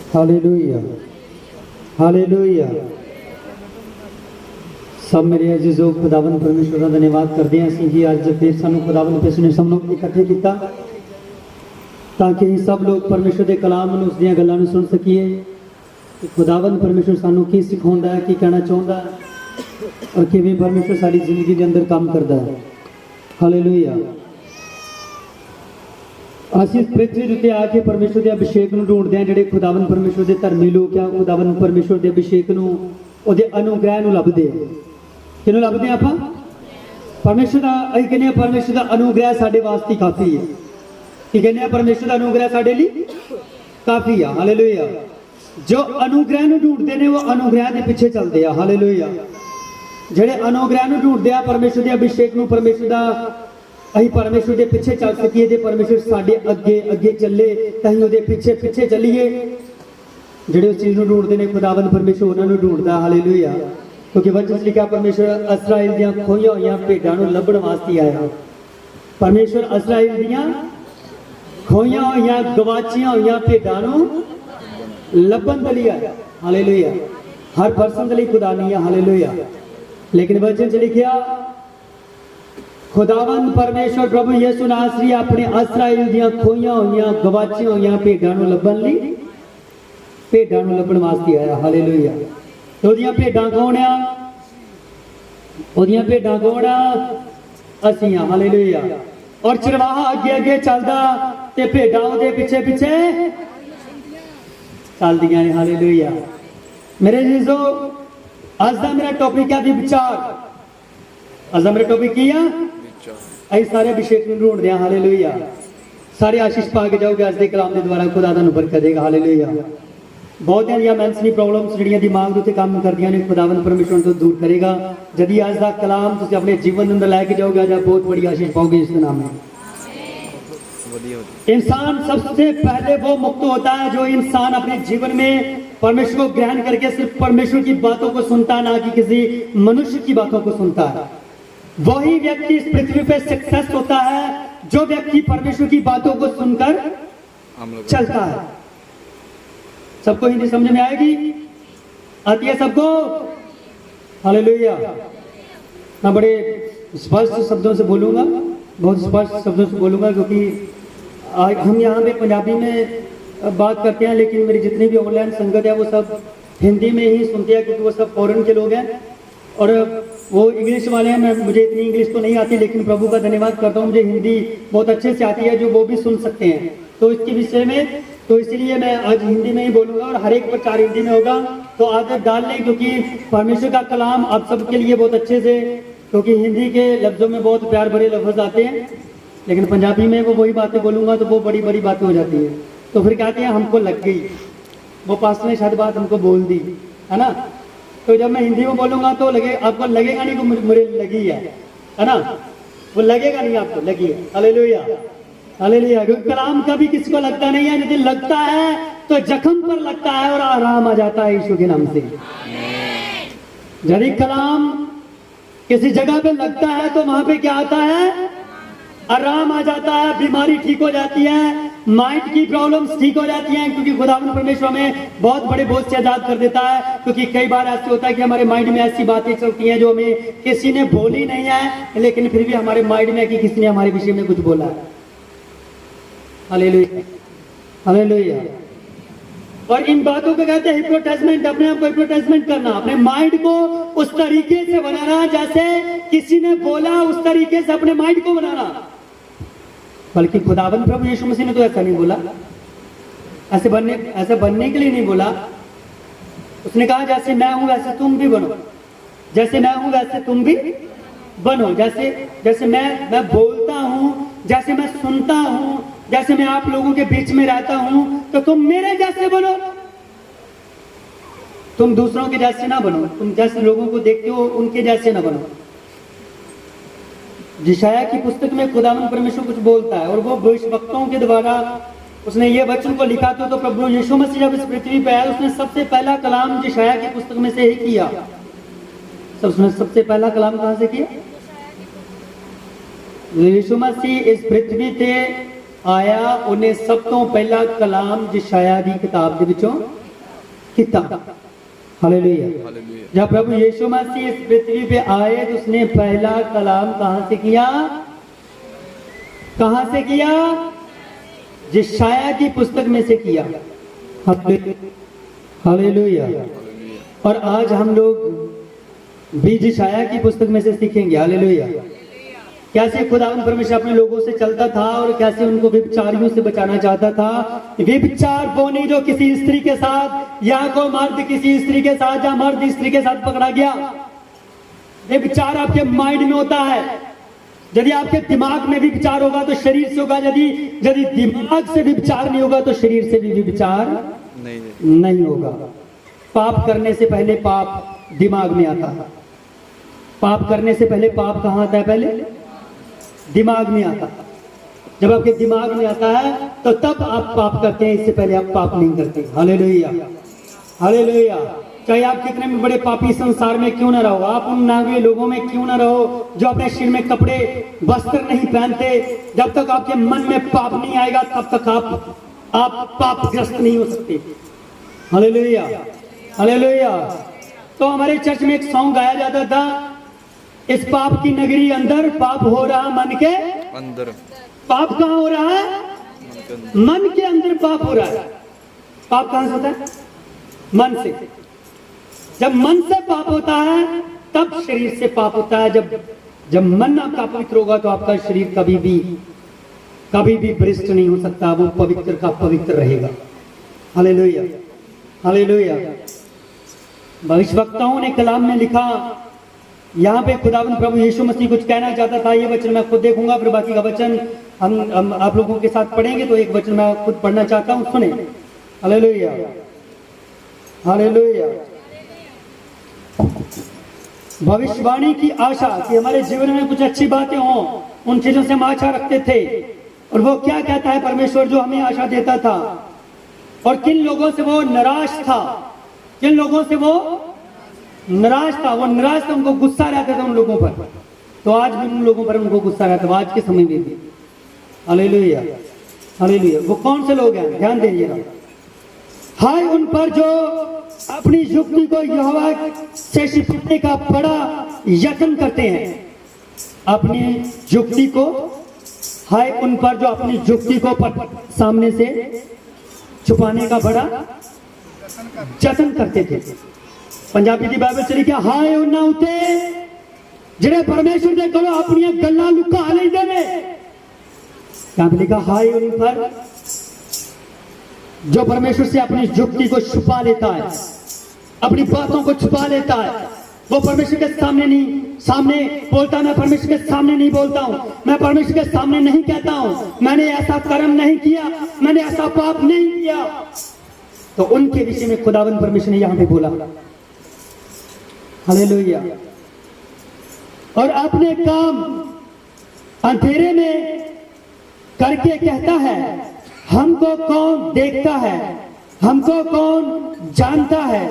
Hallelujah hallelujah. सब मेरे अजीजों खुदावन परमेश्वर का धन्यवाद करते हैं असीं जी अज फिर सानू खुदावन परमेश्वर ने सब लोग इकट्ठे किया ताकि सब लोग परमेश्वर के कलाम में उसदियां गल्लां नूं सुन सकीए कि खुदावन परमेश्वर सानू की सिखाउंदा है, की कहना चाहुंदा है और किवें परमेश्वर साडी जिंदगी के अंदर काम करता है। हालेलुया। असीं पृथ्वी उत्ते आके परमेश्वर के अभिषेक नूं ढूंढदे हां, जिहड़े खुदावन परमेश्वर के धर्मी लोग आ खुदावन परमेश्वर के अभिषेक नूं उहदे अनुग्रह नूं लभदे आ। किहनूं लभदे आपां? परमेश्वर दा असीं कहने परमेश्वर का अनुग्रह साडे वास्ते काफ़ी है। कि कहने परमेश्वर का अनुग्रह साडे लई काफ़ी है। हालेलुया। जो अनुग्रह नूं ढूंढदे ने वो अनुग्रह के पीछे चलते हैं। हालेलुया। जिहड़े अनुग्रह नूं ढूंढदे आ परमेश्वर के अभिषेक नूं परमेश्वर दा असीं परमेश्वर के पीछे चल सकीए ते परमेश्वर साडे अगे अगे चले तां असीं उहदे पीछे पीछे चलीए। जिहड़े उस चीज़ नूं ढूंढदे ने खुदावंद परमेश्वर उन्हां नूं ढूंढदा। हालेलुया। क्योंकि वचन लिखा परमेश्वर इस्राएल दीआं खोईआं होईआं भेडां नूं लभण वास्ते आया। परमेश्वर इस्राएल दीआं खोईआं होईआं गवाचियां होईआं भेडां नूं लभण दे लई आया। हालेलुया। हर पर्सन दे लई खुदा नहीं है। हालेलुया। लेकिन वचन च लिखिया खुदावंद परमेश्वर प्रभु यीशु नासरी अपने इस्राएल दीआं खोईआं होईआं गवाचियां होईआं भेडां नूं लभण लई भेडां नूं लभण वास्ते आया। हालेलुया। तो ओहदियां भेडां कौन आ? ओहदियां भेडां कौन आ? असीं आ। हालेलुया। और चरवाहा अगे अगे चलदा ते भेडां ओहदे पीछे पीछे चलदियां ने। हालेलुया। मेरे जीजो अज दा मेरा टॉपिक है विचार। अज दा मेरा टॉपिक की है? असीं सारे अभिषेक नूं ढूंढदे हां। हालेलुया। सारे आशीष पा के जाओगे अज दे कलाम के द्वारा खुदा तुहानूं बरकत देगा। हालेलुया। बहुत दियां मैंसनी प्रॉब्लम्स जिहड़ियां दिमाग दे उत्ते काम करदियां ने खुदावंद परमेश्वर तो दूर करेगा। जदी अज दा कलाम तुसीं अपने जीवन अंदर लैके जाओगे अज बहुत बड़ी आशीष पाओगे इस नाम में। इंसान सबसे पहले वो मुक्त होता है जो इंसान अपने जीवन में परमेश्वर को ग्रहण करके सिर्फ परमेश्वर की बातों को सुनता है, ना कि किसी मनुष्य की बातों को सुनता है। वही व्यक्ति इस पृथ्वी पे सक्सेस होता है जो व्यक्ति परमेश्वर की बातों को सुनकर चलता है। सबको हिंदी समझ में आएगी? आती है सबको? हालेलुया। मैं बड़े स्पष्ट शब्दों से बोलूंगा, बहुत स्पष्ट शब्दों से बोलूंगा क्योंकि हम यहाँ पे पंजाबी में बात करते हैं लेकिन मेरी जितनी भी ऑनलाइन संगत है वो सब हिंदी में ही सुनते हैं क्योंकि वो सब फॉरेन के लोग हैं और वो इंग्लिश वाले हैं। मुझे इतनी इंग्लिश तो नहीं आती लेकिन प्रभु का धन्यवाद करता हूँ मुझे हिंदी बहुत अच्छे से आती है जो वो भी सुन सकते हैं। तो इसके विषय में तो इसलिए मैं आज हिंदी में ही बोलूँगा और हर एक प्रचार हिंदी में होगा। तो आदत डाल लें क्योंकि परमेश्वर का कलाम आप सबके लिए बहुत अच्छे से, क्योंकि हिंदी के लफ्ज़ों में बहुत प्यार भरे लफ्ज़ आते हैं लेकिन पंजाबी में वो वही बातें बोलूँगा तो वो बड़ी बड़ी बातें हो जाती है। तो फिर कहते हैं हमको लग गई, वो पास ने शायद बात हमको बोल दी, है ना। तो जब मैं हिंदी में बोलूँगा तो आपको लगेगा नहीं कि मुझे लगी है ना। वो लगेगा नहीं आपको लगी है। Hallelujah hallelujah. क्योंकि कलाम कभी किसी को लगता नहीं है, लेकिन लगता है तो जख्म पर लगता है और आराम आ जाता है यीशु के नाम से। यदि कलाम किसी जगह पे लगता है तो वहां पे क्या आता है? आराम आ जाता है, बीमारी ठीक हो जाती है, माइंड की प्रॉब्लम्स ठीक हो जाती हैं क्योंकि खुदावंद परमेश्वर में बहुत बड़े बोझ से आजाद कर देता है। क्योंकि कई बार ऐसे होता है कि हमारे माइंड में ऐसी बातें चलती हैं जो हमें किसी ने बोली नहीं है लेकिन फिर भी हमारे माइंड में कि किसी ने हमारे विषय में कुछ बोला है। Hallelujah hallelujah. और इन बातों को कहते हैं हिप्नोटाइजमेंट। अपने आप को हिप्नोटाइजमेंट करना, अपने माइंड को उस तरीके से बनाना जैसे किसी ने बोला, उस तरीके से अपने माइंड को बनाना। बल्कि खुदावंद प्रभु यीशु मसीह ने तो ऐसा नहीं बोला, ऐसे बनने के लिए नहीं बोला। उसने कहा जैसे मैं हूं वैसे तुम भी बनो, जैसे मैं हूं वैसे तुम भी बनो। जैसे मैं बोलता हूं, जैसे मैं सुनता हूं, जैसे मैं आप लोगों के बीच में रहता हूं तो तुम मेरे जैसे बनो। तुम दूसरों के जैसे ना बनो, तुम जैसे लोगों को देखते हो उनके जैसे ना बनो। यशायाह की पुस्तक में खुदावंद परमेश्वर कुछ बोलता है और वो भविष्यवक्ताओं के द्वारा उसने ये वचन को लिखा था। तो प्रभु यीशु मसीह जब इस पृथ्वी पे आया उसने सबसे पहला कलाम यशायाह की पुस्तक में से ही किया। उसने सबसे पहला कलाम कहां से किया? यीशु मसीह इस पृथ्वी पे आया, उन्हें सब तो पहला कलाम यशायाह की किताब के विचों पिता। हालेलुया। हालेलुया। जब प्रभु यीशु मसीह इस पृथ्वी पे आए तो उसने पहला कलाम कहां से किया? कहां से किया? यशायाह की पुस्तक में से किया। हालेलुया। और आज हम लोग भी यशायाह की पुस्तक में से सीखेंगे। हालेलुया। कैसे खुदावंद परमेश्वर अपने लोगों से चलता था और कैसे उनको व्यभिचारियों से बचाना चाहता था। व्यभिचार वो नहीं जो किसी स्त्री के साथ, या को मर्द किसी स्त्री के साथ या मर्द स्त्री के साथ पकड़ा गया। व्यभिचार आपके माइंड में होता है। यदि आपके दिमाग में भी विचार होगा तो शरीर से होगा, यदि दिमाग से भी विचार नहीं होगा तो शरीर से भी विचार नहीं होगा। पाप करने से पहले पाप दिमाग में आता है। पाप करने से पहले पाप कहां आता है? पहले दिमाग में आता है। जब आपके दिमाग में आता है तो तब आप पाप करते हैं, इससे पहले आप पाप नहीं करते। हालेलुया। हालेलुया। चाहे आप कितने भी बड़े पापी संसार में क्यों ना रहो, आप उन नागरिक लोगों में क्यों ना रहो जो अपने सिर में कपड़े वस्त्र नहीं पहनते, जब तक आपके मन में पाप नहीं आएगा तब तक आप पापग्रस्त नहीं हो सकते। हालेलुया। हालेलुया। तो हमारे चर्च में एक सॉन्ग गाया जाता था, इस पाप की नगरी अंदर पाप हो रहा मन के अंदर। पाप कहां हो रहा है? मन के अंदर पाप हो रहा है। पाप कहां से होता है? मन से। जब मन से पाप होता है तब शरीर से पाप होता है। जब मन आपका पवित्र होगा तो आपका शरीर कभी भी भ्रष्ट नहीं हो सकता, वो पवित्र का पवित्र रहेगा। हालेलुया। हालेलुया। भविष्यवक्ताओं ने कलाम में लिखा, यहाँ पे खुदावंद प्रभु यीशु मसीह कुछ कहना चाहता था। ये वचन मैं खुद देखूंगा, फिर बाकी का वचन हम आप लोगों के साथ पढ़ेंगे। तो एक वचन मैं खुद पढ़ना चाहता हूँ, सुने। हालेलुया। हालेलुया। भविष्यवाणी की आशा कि हमारे जीवन में कुछ अच्छी बातें हों, उन चीजों से हम आशा रखते थे। और वो क्या कहता है परमेश्वर जो हमें आशा देता था, और किन लोगों से वो नाराज था, किन लोगों से वो नाराज था। वो नाराज था, उनको गुस्सा रहता था उन लोगों पर। तो आज भी उन लोगों पर उनको गुस्सा रहता है, आज के समय में भी। हालेलुया। हालेलुया। वो कौन से लोग हैं? ध्यान दीजिएगा। हाय उन पर जो अपनी युक्ति को यहोवा से छिपाने का बड़ा यत्न करते हैं। अपनी युक्ति को, हाय उन पर जो अपनी युक्ति को सामने से छुपाने का बड़ा यत्न करते थे। पंजाबी की बाइबल चली क्या? हाय उन्ना उते जिन्हें परमेश्वर ने कहो अपनी गल्लां लुका लेंदे ने। क्या लिखा? हाय उन पर जो परमेश्वर से अपनी युक्ति को छुपा लेता है, अपनी बातों को छुपा लेता है। वो परमेश्वर के सामने बोलता, मैं परमेश्वर के सामने नहीं बोलता हूं, मैं परमेश्वर के सामने नहीं कहता हूं, मैंने ऐसा कर्म नहीं किया, मैंने ऐसा पाप नहीं किया। तो उनके विषय में खुदावंद परमेश्वर ने यहां पे बोला। हालेलुया। और अपने काम अंधेरे में करके कहता है, हमको कौन देखता है, हमको कौन जानता है,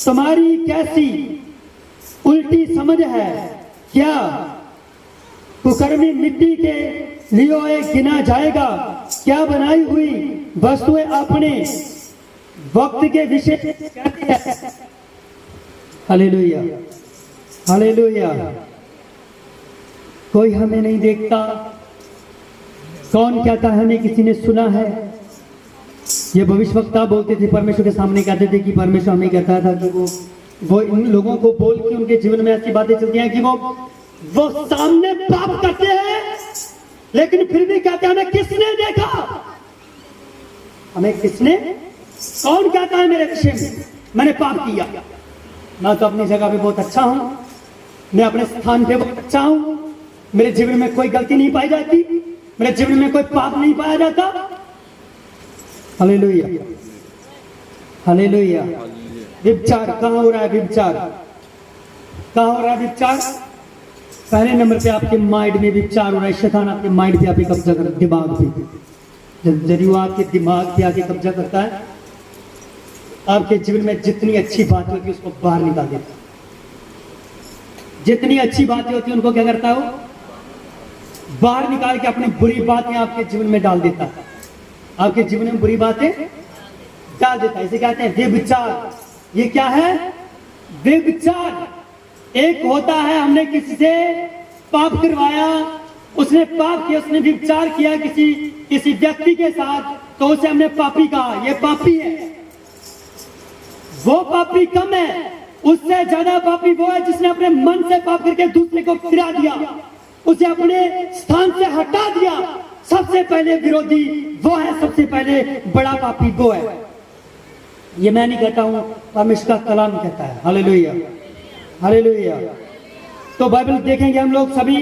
तुम्हारी कैसी उल्टी समझ है क्या। कुकर्मी मिट्टी के लिए गिना जाएगा, क्या बनाई हुई वस्तुएं अपने वक्त के विषय कहती है। हालेलुया। हालेलुया। कोई हमें नहीं देखता, कौन कहता है हमें किसी ने सुना है। ये भविष्यवक्ता बोलते थे, परमेश्वर के सामने कहते थे कि परमेश्वर हमें कहता था कि वो इन लोगों को बोल के उनके जीवन में ऐसी बातें चलती हैं कि वो सामने पाप करते हैं, लेकिन फिर भी कहते हैं हमें किसने देखा, हमें किसने, कौन कहता है मेरे विषय में मैंने पाप किया। मैं तो अपनी जगह पे बहुत अच्छा हूं, मैं अपने स्थान पे बहुत अच्छा हूं, मेरे जीवन में कोई गलती नहीं पाई जाती, मेरे जीवन में कोई पाप नहीं पाया जाता। हालेलुया। हालेलुया। व्यभिचार कहां हो रहा है? व्यभिचार कहां हो रहा है? व्यभिचार पहले नंबर पे आपके माइंड में व्यभिचार हो रहा है। शैतान आपके माइंड पे आके कब्जा कर, दिमाग पे, यदि वो आपके दिमाग पे आके कब्जा करता है, आपके जीवन में जितनी अच्छी बात होती है उसको बाहर निकाल देता है। जितनी अच्छी बातें होती है उनको क्या करता है? वो बाहर निकाल के अपनी बुरी बातें आपके जीवन में डाल देता है, आपके जीवन में बुरी बातें डाल देता है। इसे कहते हैं व्यभिचार। ये क्या है? व्यभिचार। एक होता है हमने किसी से पाप करवाया, उसने पाप किया, उसने व्यभिचार किया किसी व्यक्ति के साथ, तो उसे हमने पापी कहा, ये पापी है। वो पापी कम है, उससे ज्यादा पापी वो है जिसने अपने मन से पाप करके दूसरे को गिरा दिया, उसे अपने स्थान से हटा दिया। सबसे पहले विरोधी वो है, सबसे पहले बड़ा पापी वो है। ये मैं नहीं कहता हूं, परमेश्वर का कलाम कहता है। Hallelujah, hallelujah. तो बाइबल देखेंगे हम लोग सभी,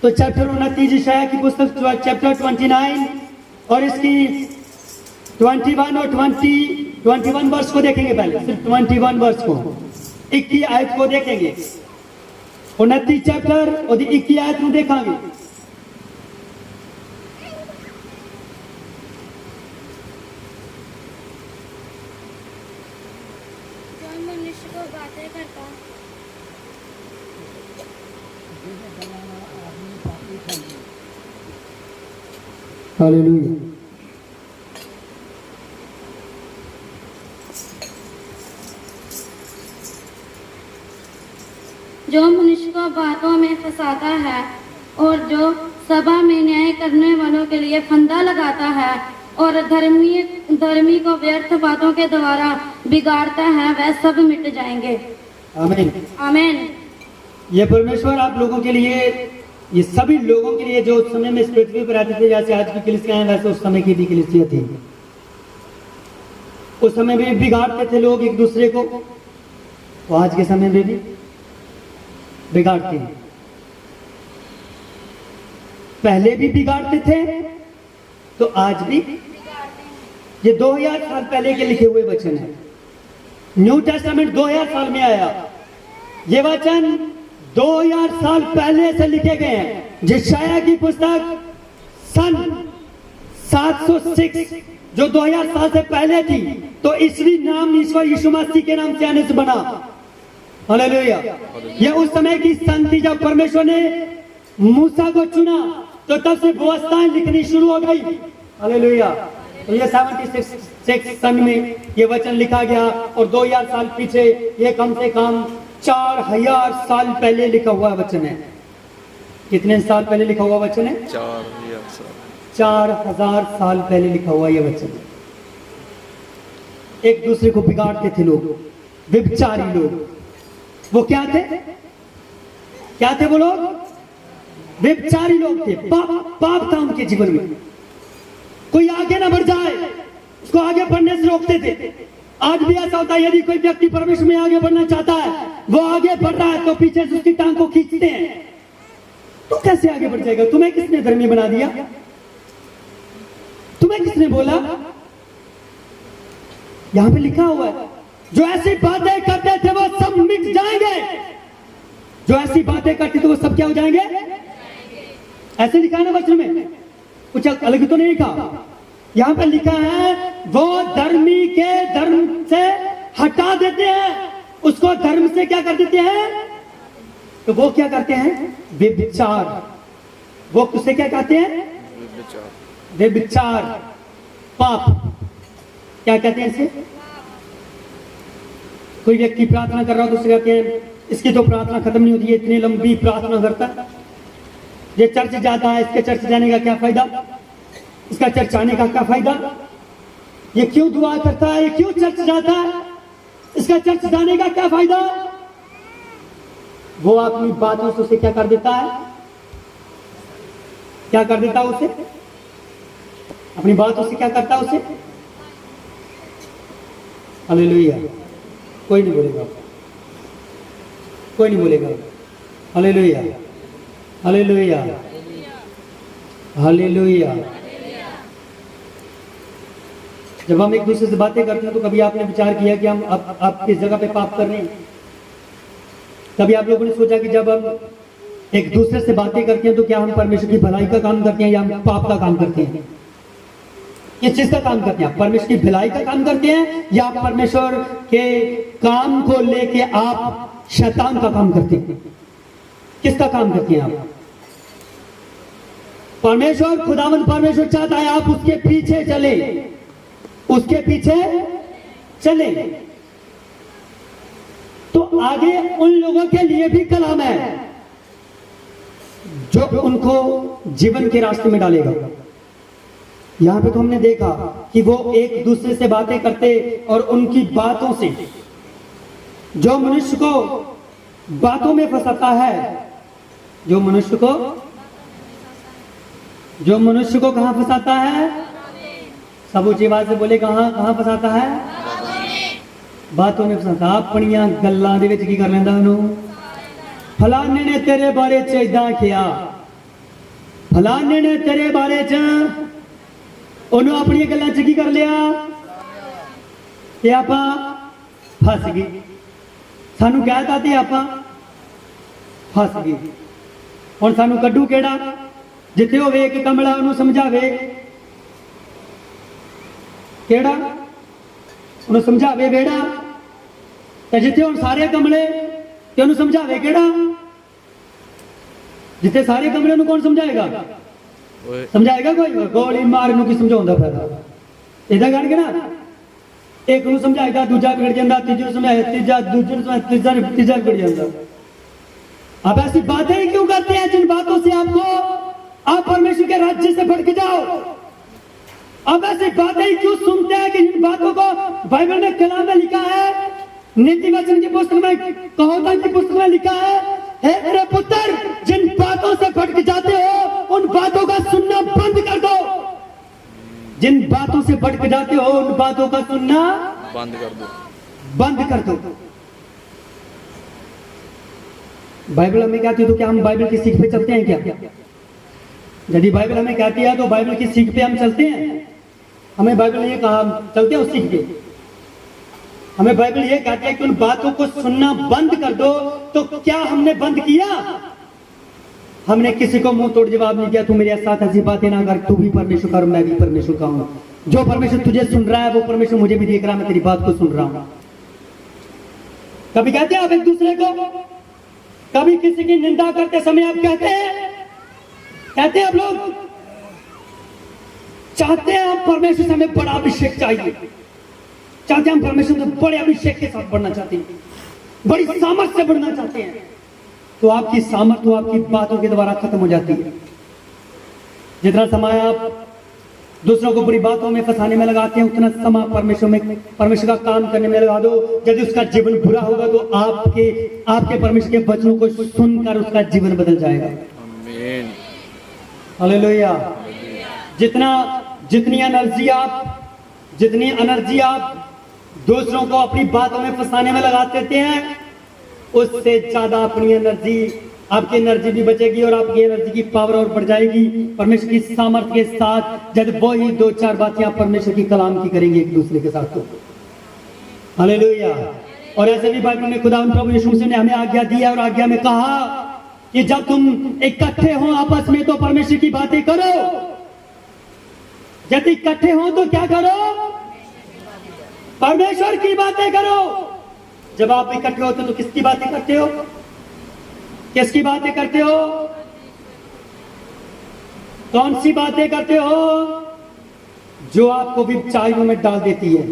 तो चैप्टर 29 यशायाह की पुस्तक चैप्टर 29 और इसकी 21 और 21 वर्ष को देखेंगे। पहले सिर्फ 21 वर्ष को, 21 आयत को देखेंगे। 29 चैप्टर और 21 आयत में देखेंगे। हालेलुया। जो मनुष्य को बातों में फंसाता है और जो सभा में न्याय करने वालों के लिए फंदा लगाता है और धर्मी को व्यर्थ बातों के द्वारा बिगाड़ता है, वह सब मिट जाएंगे। आमीन, आमीन। ये परमेश्वर आप लोगों के लिए, ये सभी लोगों के लिए जो उस समय में इस पृथ्वी पर आते थे, जैसे आज की कलीसिया है वैसे उस समय की भी कलीसिया थी। उस समय में बिगाड़ते थे लोग एक दूसरे को, तो आज के समय में भी बिगाड़ते हैं। पहले भी बिगाड़ते थे तो आज भी। ये 2000 साल पहले के लिखे हुए वचन है। न्यू टेस्टामेंट 2000 साल में आया। ये वचन 2000 साल पहले से लिखे गए हैं। यशायाह की पुस्तक सन 706 जो 2000 साल से पहले थी, तो ईसवी नाम ईश्वर यीशु मसीह के नाम से आने से बना। हालेलुया। यह उस समय की सन थी जब परमेश्वर ने मूसा को चुना, तो तब से व्यवस्थाएं लिखनी शुरू हो गई। हालेलुया। तो ये 76 सन में ये वचन लिखा गया और 2000 साल पीछे ये कम से कम 4000 साल पहले लिखा हुआ वचन है। कितने साल पहले लिखा हुआ वचन है? 4000 साल पहले लिखा हुआ यह वचन है। एक दूसरे को बिगाड़ते थे लोग, व्यभिचारी लोग। वो क्या थे? क्या थे वो लोग? व्यभिचारी लोग थे। पाप था उनके जीवन में। कोई आगे ना बढ़ जाए उसको आगे बढ़ने से रोकते थे। आज भी ऐसा होता है, यदि कोई व्यक्ति परमेश्वर में आगे बढ़ना चाहता है, वो आगे बढ़ रहा है तो पीछे से उसकी टांग को खींचते हैं। तो कैसे आगे बढ़ जाएगा? तुम्हें किसने धर्मी बना दिया? तुम्हें किसने बोला? यहां पे लिखा हुआ है, जो ऐसी बातें करते थे वो सब मिट जाएंगे। जो ऐसी बातें करते थे वो सब क्या हो जाएंगे? ऐसे लिखा है ना वचन में, कुछ अलग तो नहीं लिखा। यहां पे लिखा है वो धर्मी के धर्म से हटा देते हैं, उसको धर्म से क्या कर देते हैं? तो वो क्या करते हैं? व्यभिचार। वो उसे क्या कहते हैं? व्यभिचार, पाप। क्या कहते हैं इसे? कोई व्यक्ति प्रार्थना कर रहा हो तो उसे कहते हैं इसकी तो प्रार्थना खत्म नहीं होती है, इतनी लंबी प्रार्थना करता है। ये चर्च जाता है, इसके चर्च जाने का क्या फायदा? इसका चर्च आने का क्या फायदा? ये क्यों दुआ करता है? ये क्यों चर्च जाता है? इसका चर्च जाने का क्या फायदा? वो अपनी बातों से उसे क्या कर देता है? क्या कर देता है उसे? अपनी बातों से क्या करता है उसे? हालेलुया। कोई नहीं बोलेगा, कोई नहीं बोलेगा। Hallelujah, hallelujah, hallelujah. जब हम एक दूसरे से बातें करते हैं तो कभी आपने विचार किया कि हम आप किस जगह पे पाप कर रहे हैं? कभी आप लोगों ने सोचा कि जब हम एक दूसरे से बातें करते हैं तो क्या हम परमेश्वर की भलाई का काम करते हैं या हम पाप का काम करते हैं? किस चीज का काम करते हैं? परमेश्वर की भलाई का काम करते हैं या परमेश्वर के काम को लेके आप शैतान का काम करते हैं? किसका काम करते हैं आप? परमेश्वर, खुदावंद परमेश्वर चाहता है आप उसके पीछे चले, उसके पीछे चले। तो आगे उन लोगों के लिए भी कलाम है जो उनको जीवन के रास्ते में डालेगा। यहां पे तो हमने देखा कि वो एक दूसरे से बातें करते और उनकी बातों से जो मनुष्य को बातों में फंसाता है, जो मनुष्य को कहां फंसाता है? सब ऊंची आवाज से बोले, कहां फंसाता है? बातों में फंसाता। अपनियां गल्लां दे विच की कर लेंदा ਉਹਨੂੰ, फलाने ने तेरे बारे च इदां किया, फलाने ने तेरे बारे च, ਉਹਨੂੰ ਆਪਣੀਆਂ ਗੱਲਾਂ ਚ ਕੀ ਕਰ ਲਿਆ ਤੇ ਆਪਾਂ ਫਸ ਗਏ। ਸਾਨੂੰ ਕਹਿਤਾ ਤੇ ਆਪਾਂ ਫਸ ਗਏ। ਹੁਣ ਸਾਨੂੰ ਕੱਢੂ ਕਿਹੜਾ? ਜਿੱਥੇ ਹੋਵੇ ਇੱਕ ਕਮਲਾ ਉਹਨੂੰ ਸਮਝਾਵੇ, ਕਿਹੜਾ ਉਹਨੂੰ ਸਮਝਾਵੇ ਬੇੜਾ, ਤੇ ਜਿੱਥੇ ਹੁਣ ਸਾਰੇ ਕਮਲੇ ਤੇ ਉਹਨੂੰ ਸਮਝਾਵੇ ਕਿਹੜਾ? ਜਿੱਥੇ ਸਾਰੇ ਕਮਲੇ ਨੂੰ ਕੌਣ ਸਮਝਾਏਗਾ? समझाएगा कोई? गोली मार ਨੂੰ ਕੀ ਸਮਝਾਉਂਦਾ ਫਾਇਦਾ? ਇਹਦਾ ਕਰਕੇ ਨਾ ਇੱਕ ਨੂੰ ਸਮਝਾਏਗਾ ਦੂਜਾ ਵਿਗੜ ਜਾਂਦਾ, ਤੀਜੇ ਨੂੰ ਸਮਝਾਏ ਤੀਜਾ, ਦੂਜੇ ਨੂੰ ਸਮਝਾਏ ਤੀਜਾ ਵਿਗੜ ਜਾਂਦਾ। आप ऐसी बातें ही क्यों करते हैं जिन बातों से आप परमेश्वर के राज्य से भटक जाओ? आप ऐसी बातें ही क्यों सुनते हैं कि जिन बातों को बाइबल में कलाम में लिखा है, नीति वचन की पुस्तक में, कहावतों की पुस्तक में लिखा है, हे मेरे पुत्र, जिन बातों से भटक जाते हो उन बातों का सुनना बंद कर दो। जिन बातों से भटक जाते हो उन बातों का सुनना बंद कर दो। बाइबल हमें कहती है तो क्या हम बाइबल की सीख पे चलते हैं क्या? यदि बाइबल हमें कहती है तो बाइबल की सीख पे हम चलते हैं? हमें बाइबल ये कहा चलते हैं उस सीख पे? हमें बाइबल ये कहती है कि उन बातों को सुनना बंद कर दो। तो क्या हमने बंद किया? हमने किसी को मुंह तोड़ जवाब नहीं दिया, तू मेरे साथ ऐसी बातें ना कर, तू भी परमेश्वर का और मैं भी परमेश्वर का हूं। जो परमेश्वर तुझे सुन रहा है वो परमेश्वर मुझे भी देख रहा है, मैं तेरी बात को सुन रहा हूं। कभी कहते हैं आप एक दूसरे को, कभी किसी की निंदा करते समय आप कहते हैं आप लोग चाहते हैं हम परमेश्वर से हमें बड़ा अभिषेक चाहिए, चाहते हैं हम परमेश्वर से बड़े अभिषेक के साथ बढ़ना चाहते हैं, बड़ी सामर्थ से बढ़ना चाहते हैं। तो आपकी सामर्थ तो आपकी बातों के द्वारा खत्म हो जाती है। जितना समय आप दूसरों को बुरी बातों में फंसाने में लगाते हैं उतना समय परमेश्वर का काम करने में लगा दो। यदि उसका जीवन बुरा होगा तो आपके परमेश्वर के वचनों को सुनकर उसका जीवन बदल जाएगा। आमीन, हालेलुया। जितनी एनर्जी आप दूसरों को अपनी बातों में फंसाने में लगा देते हैं, उससे ज्यादा अपनी एनर्जी, आपकी एनर्जी भी बचेगी और आपकी एनर्जी की पावर और बढ़ जाएगी परमेश्वर की सामर्थ्य के साथ। जब वो ही 2-4 बातें आप परमेश्वर की कलाम की करेंगे एक दूसरे के साथ, तो हालेलुया। और ऐसे भी बाइबल में खुदा प्रभु यीशु मसीह ने हमें आज्ञा दी है और आज्ञा में कहा कि जब तुम इकट्ठे हो आपस में तो परमेश्वर की बातें करो। जब इकट्ठे हो तो क्या करो? परमेश्वर की बातें करो। जब आप इकट्ठे होते तो किसकी बातें करते हो? किसकी बातें करते हो? कौन सी बातें करते हो? जो आपको व्यभिचारियों में डाल देती है,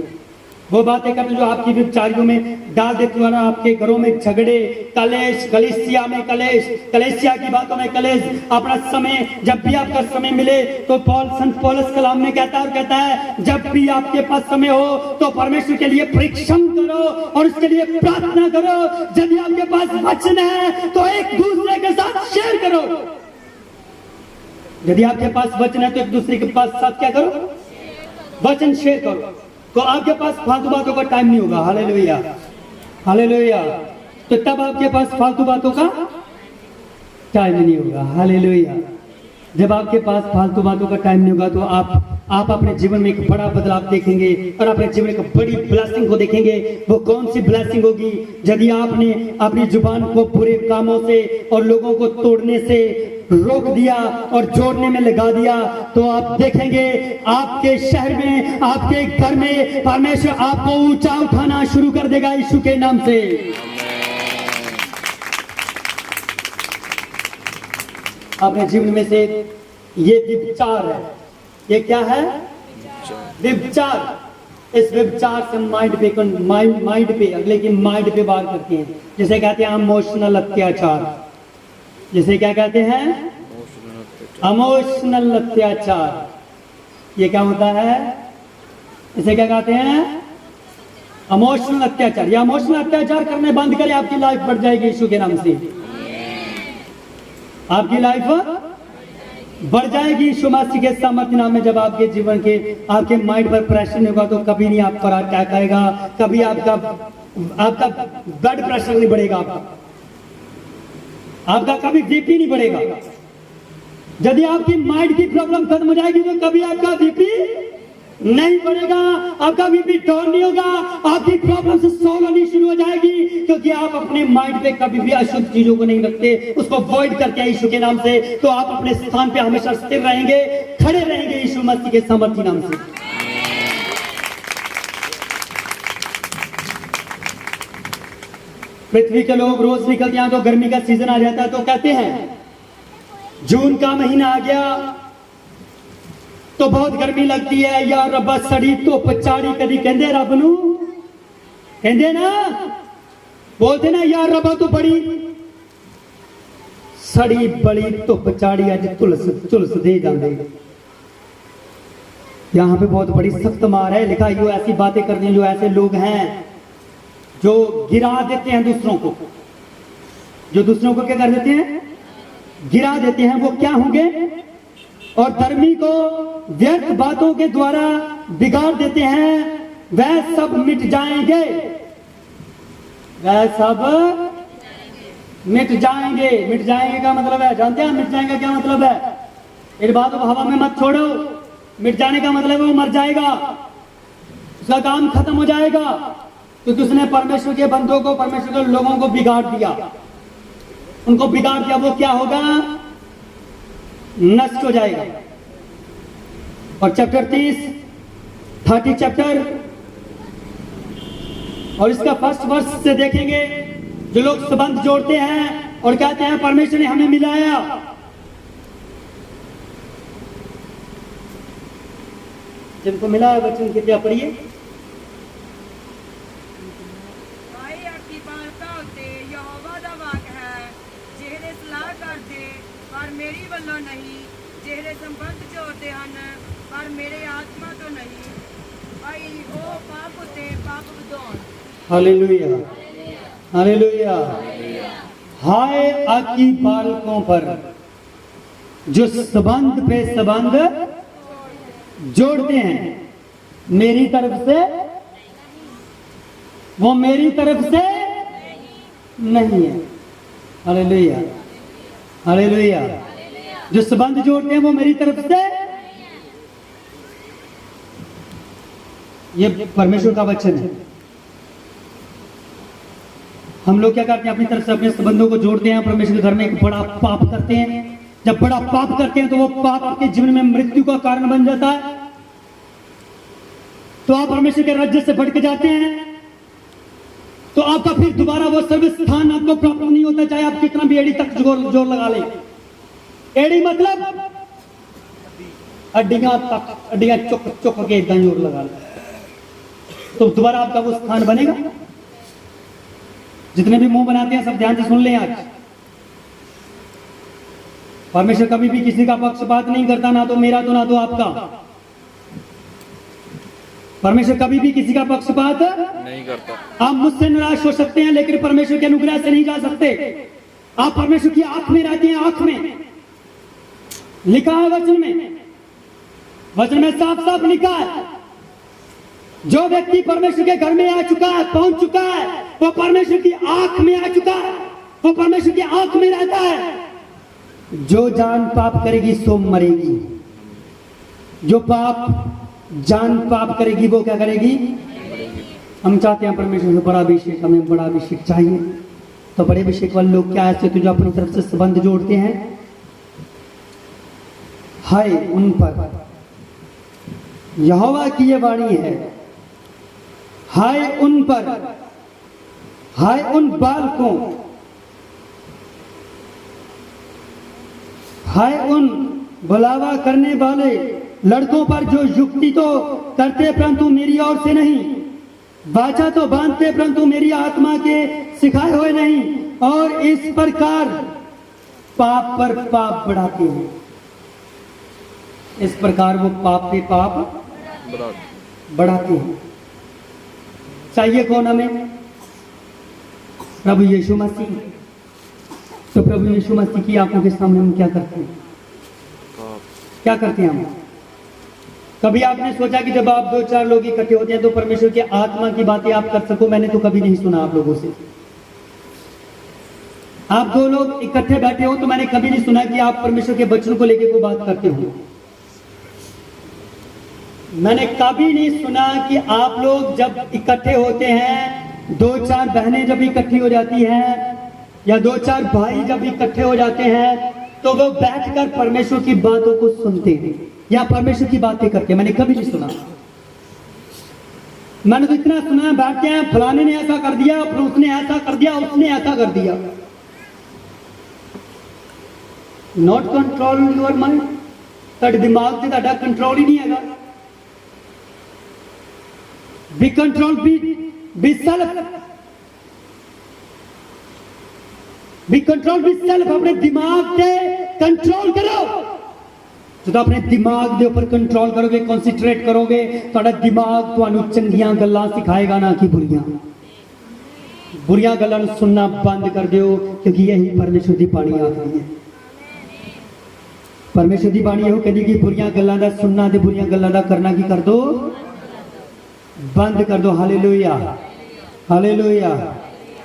वो बातें करते जो आपकी व्यभिचारियों में डाल देती है ना। आपके घरों में झगड़े, कलेश, कलीसिया में कलेश, कलीसिया की बातों में कलेश। अपना समय, जब भी आपका समय मिले तो संत पौलुस कलाम में कहता है जब भी आपके पास समय हो तो परमेश्वर के लिए परिश्रम करो और उसके लिए प्रार्थना करो। यदि आपके पास वचन है तो एक दूसरे के साथ शेयर करो। यदि आपके पास वचन है तो एक दूसरे के पास साथ क्या करो? वचन शेयर करो। तो आपके पास फालतू बातों का टाइम नहीं होगा। Hallelujah, hallelujah. तो तब आपके पास फालतू बातों का टाइम नहीं होगा। हालेलुया। जब आपके पास फालतू बातों का टाइम नहीं होगा तो आप अपने जीवन में एक बड़ा बदलाव देखेंगे और अपने जीवन में एक बड़ी ब्लेसिंग को देखेंगे। वो कौन सी ब्लेसिंग होगी? यदि आपने अपनी जुबान को बुरे कामों से और लोगों को तोड़ने से रोक दिया और जोड़ने में लगा दिया तो आप देखेंगे आपके शहर में, आपके घर में परमेश्वर आपको ऊंचा उठाना शुरू कर देगा यीशु के नाम से। अपने जीवन में से ये व्यभिचार है। ये क्या है? व्यभिचार। इस व्यभिचार से माइंड पे अगले की माइंड पे वार करती हैं, जिसे कहते हैं इमोशनल अत्याचार। जिसे क्या कहते हैं? इमोशनल अत्याचार। ये क्या होता है? इसे क्या कहते हैं? इमोशनल अत्याचार। या इमोशनल अत्याचार करने बंद करें, आपकी लाइफ बढ़ जाएगी यीशु के नाम से। आपकी लाइफ बढ़ जाएगी यीशु मसीह के सामर्थ्य नाम में। जब आपके जीवन के आपके माइंड पर प्रेशर नहीं होगा तो कभी नहीं आप पर अटैक आएगा, कभी आपका ब्लड प्रेशर नहीं बढ़ेगा, आपका कभी बीपी नहीं बढ़ेगा। यदि आपकी माइंड की प्रॉब्लम खत्म हो जाएगी तो कभी आपका बीपी नहीं बढ़ेगा, आपका बीपी डाउन नहीं होगा, आपकी प्रॉब्लम से सॉल्व होनी शुरू हो जाएगी, क्योंकि आप अपने माइंड पे कभी भी अशुद्ध चीजों को नहीं रखते, उसको अवॉइड करके यीशु के नाम से। तो आप अपने स्थान पे हमेशा स्थिर रहेंगे, खड़े रहेंगे यीशु मसीह के सामर्थ्य नाम से। पृथ्वी के लोग रोज निकलते हैं तो गर्मी का सीजन आ जाता है तो कहते हैं जून का महीना आ गया तो बहुत गर्मी लगती है यार, रब्बा सड़ी धुप चाड़ी, कभी कहते रब नू कहते ना, बोलते ना यार रब्बा तो बड़ी सड़ी बड़ी धुप चाड़ी अज झुलस दे जाते। यहां पे बहुत बड़ी सख्त मार है, लिखा यो ऐसी बातें करते हैं जो ऐसे लोग हैं जो गिरा देते हैं दूसरों को, जो दूसरों को क्या कर देते हैं? गिरा देते हैं। वो क्या होंगे? और धर्मी को व्यर्थ बातों के द्वारा बिगाड़ देते हैं, वह सब मिट जाएंगे, वह सब मिट जाएंगे। मिट जाएंगे का मतलब है, जानते हैं मिट जाएंगे क्या मतलब है? इस बात को हवा में मत छोड़ो। मिट जाने का मतलब है वो मर जाएगा, उसका काम खत्म हो जाएगा, क्योंकि उसने परमेश्वर के बंदों को, परमेश्वर के लोगों को बिगाड़ दिया, उनको बिगाड़ दिया। वो क्या होगा? नष्ट हो जाएगा। और चैप्टर 30 चैप्टर और इसका फर्स्ट वर्ष से देखेंगे, जो लोग संबंध जोड़ते हैं और कहते हैं परमेश्वर ने हमें मिलाया, जिनको मिला है वचन की क्या पढ़िए? मेरी ਵੱਲੋਂ नहीं, ਜਿਹੜੇ संबंध जोड़ते हैं पर मेरे आत्मा तो नहीं, भाई वो पाप होते पाप बदौन। Hallelujah, hallelujah. हाय आपकी बालकों पर जो संबंध पे संबंध जोड़ते हैं, मेरी तरफ से, वो मेरी तरफ से नहीं है। Hallelujah, hallelujah. जो संबंध जोड़ते हैं वो मेरी तरफ से, ये परमेश्वर का वचन है। हम लोग क्या करते हैं? अपनी तरफ से अपने संबंधों को जोड़ते हैं, परमेश्वर के घर में एक बड़ा पाप करते हैं। जब बड़ा पाप करते हैं तो वो पाप आपके जीवन में मृत्यु का कारण बन जाता है, तो आप परमेश्वर के राज्य से भटक जाते हैं, तो आपका फिर दोबारा वो सर्व स्थान आपको प्राप्त नहीं होता, चाहे आप कितना भी एड़ी तक जोर लगा लें। एड़ी मतलब अड्डियां चुक के एकदम जोर लगा ले, तो दोबारा आपका वो स्थान बनेगा। जितने भी मुंह बनाते हैं सब ध्यान से सुन लें। आज परमेश्वर कभी भी किसी का पक्षपात नहीं करता, ना तो मेरा तो ना तो आपका। परमेश्वर कभी भी किसी का पक्षपात नहीं करता। आप मुझसे निराश हो सकते हैं लेकिन परमेश्वर के अनुग्रह से नहीं जा सकते। आप परमेश्वर की आंख में रहते हैं, आंख में लिखा है वचन में साफ साफ लिखा है, जो व्यक्ति परमेश्वर के घर में आ चुका है, पहुंच चुका है, वो परमेश्वर की आंख में आ चुका है, वो परमेश्वर की आंख में रहता है। जो जान पाप करेगी सो मरेगी, जो जान पाप करेगी वो क्या करेगी? हम चाहते हैं परमेश्वर से बड़ा अभिषेक, हमें बड़ा अभिषेक चाहिए। तो बड़े अभिषेक वाले लोग क्या ऐसे तो जो अपनी तरफ से संबंध जोड़ते हैं, हाय उन पर यहोवा की ये वाणी है, हाय उन पर, हाय उन बालकों, हाय उन बुलावा करने वाले लड़कों पर जो युक्ति तो करते परंतु मेरी ओर से नहीं, वाचा तो बांधते परंतु मेरी आत्मा के सिखाए हुए नहीं, और इस प्रकार पाप पर पाप बढ़ाते हैं। इस प्रकार वो पाप पे पाप बढ़ाते हैं। चाहिए कौन हमें? प्रभु यीशु मसीह। तो प्रभु यीशु मसीह की आंखों के सामने हम क्या करते हैं? क्या करते हैं हम? कभी आपने सोचा कि जब आप 2-4 लोग इकट्ठे होते हैं तो परमेश्वर की आत्मा की बातें आप कर सको? मैंने तो कभी नहीं सुना आप लोगों से। आप 2 लोग इकट्ठे बैठे हो तो मैंने कभी नहीं सुना कि आप परमेश्वर के वचन को लेकर कोई बात करते हो। मैंने कभी नहीं सुना कि आप लोग जब इकट्ठे होते हैं, 2-4 बहनें जब इकट्ठी हो जाती हैं या 2-4 भाई जब इकट्ठे हो जाते हैं तो वो बैठकर परमेश्वर की बातों को सुनते हैं या परमेश्वर की बातें करते हैं। मैंने कभी नहीं सुना। मैंने तो इतना सुना बैठते हैं, फलाने ने ऐसा कर दिया, फिर उसने ऐसा कर दिया, उसने ऐसा कर दिया। Not control your mind. ਤੁਹਾਡੇ ਦਿਮਾਗ ਤੇ ਤੁਹਾਡਾ ਕੰਟਰੋਲ ਹੀ ਨਹੀਂ ਹੈਗਾ। Be control be self, be control be self. अपने दिमाग से कंट्रोल करो। जो अपने दिमाग के ऊपर कंट्रोल करोगे, कॉन्सनट्रेट करोगे, ਤੁਹਾਡਾ दिमाग ਤੁਹਾਨੂੰ ਚੰਗੀਆਂ ਗੱਲਾਂ ਸਿਖਾਏਗਾ ਨਾ कि बुरियां। बुरियां ਗੱਲਾਂ ਨੂੰ सुनना बंद कर ਦਿਓ, क्योंकि यही परमेश्वर ਦੀ ਬਾਣੀ ਆਖਦੀ है। परमेश्वर की बाणी यह कहती कि बुरियां गल्लां दा सुनना ते बुरियां गल्लां दा करना की कर दो, बंद कर दो। Hallelujah, hallelujah.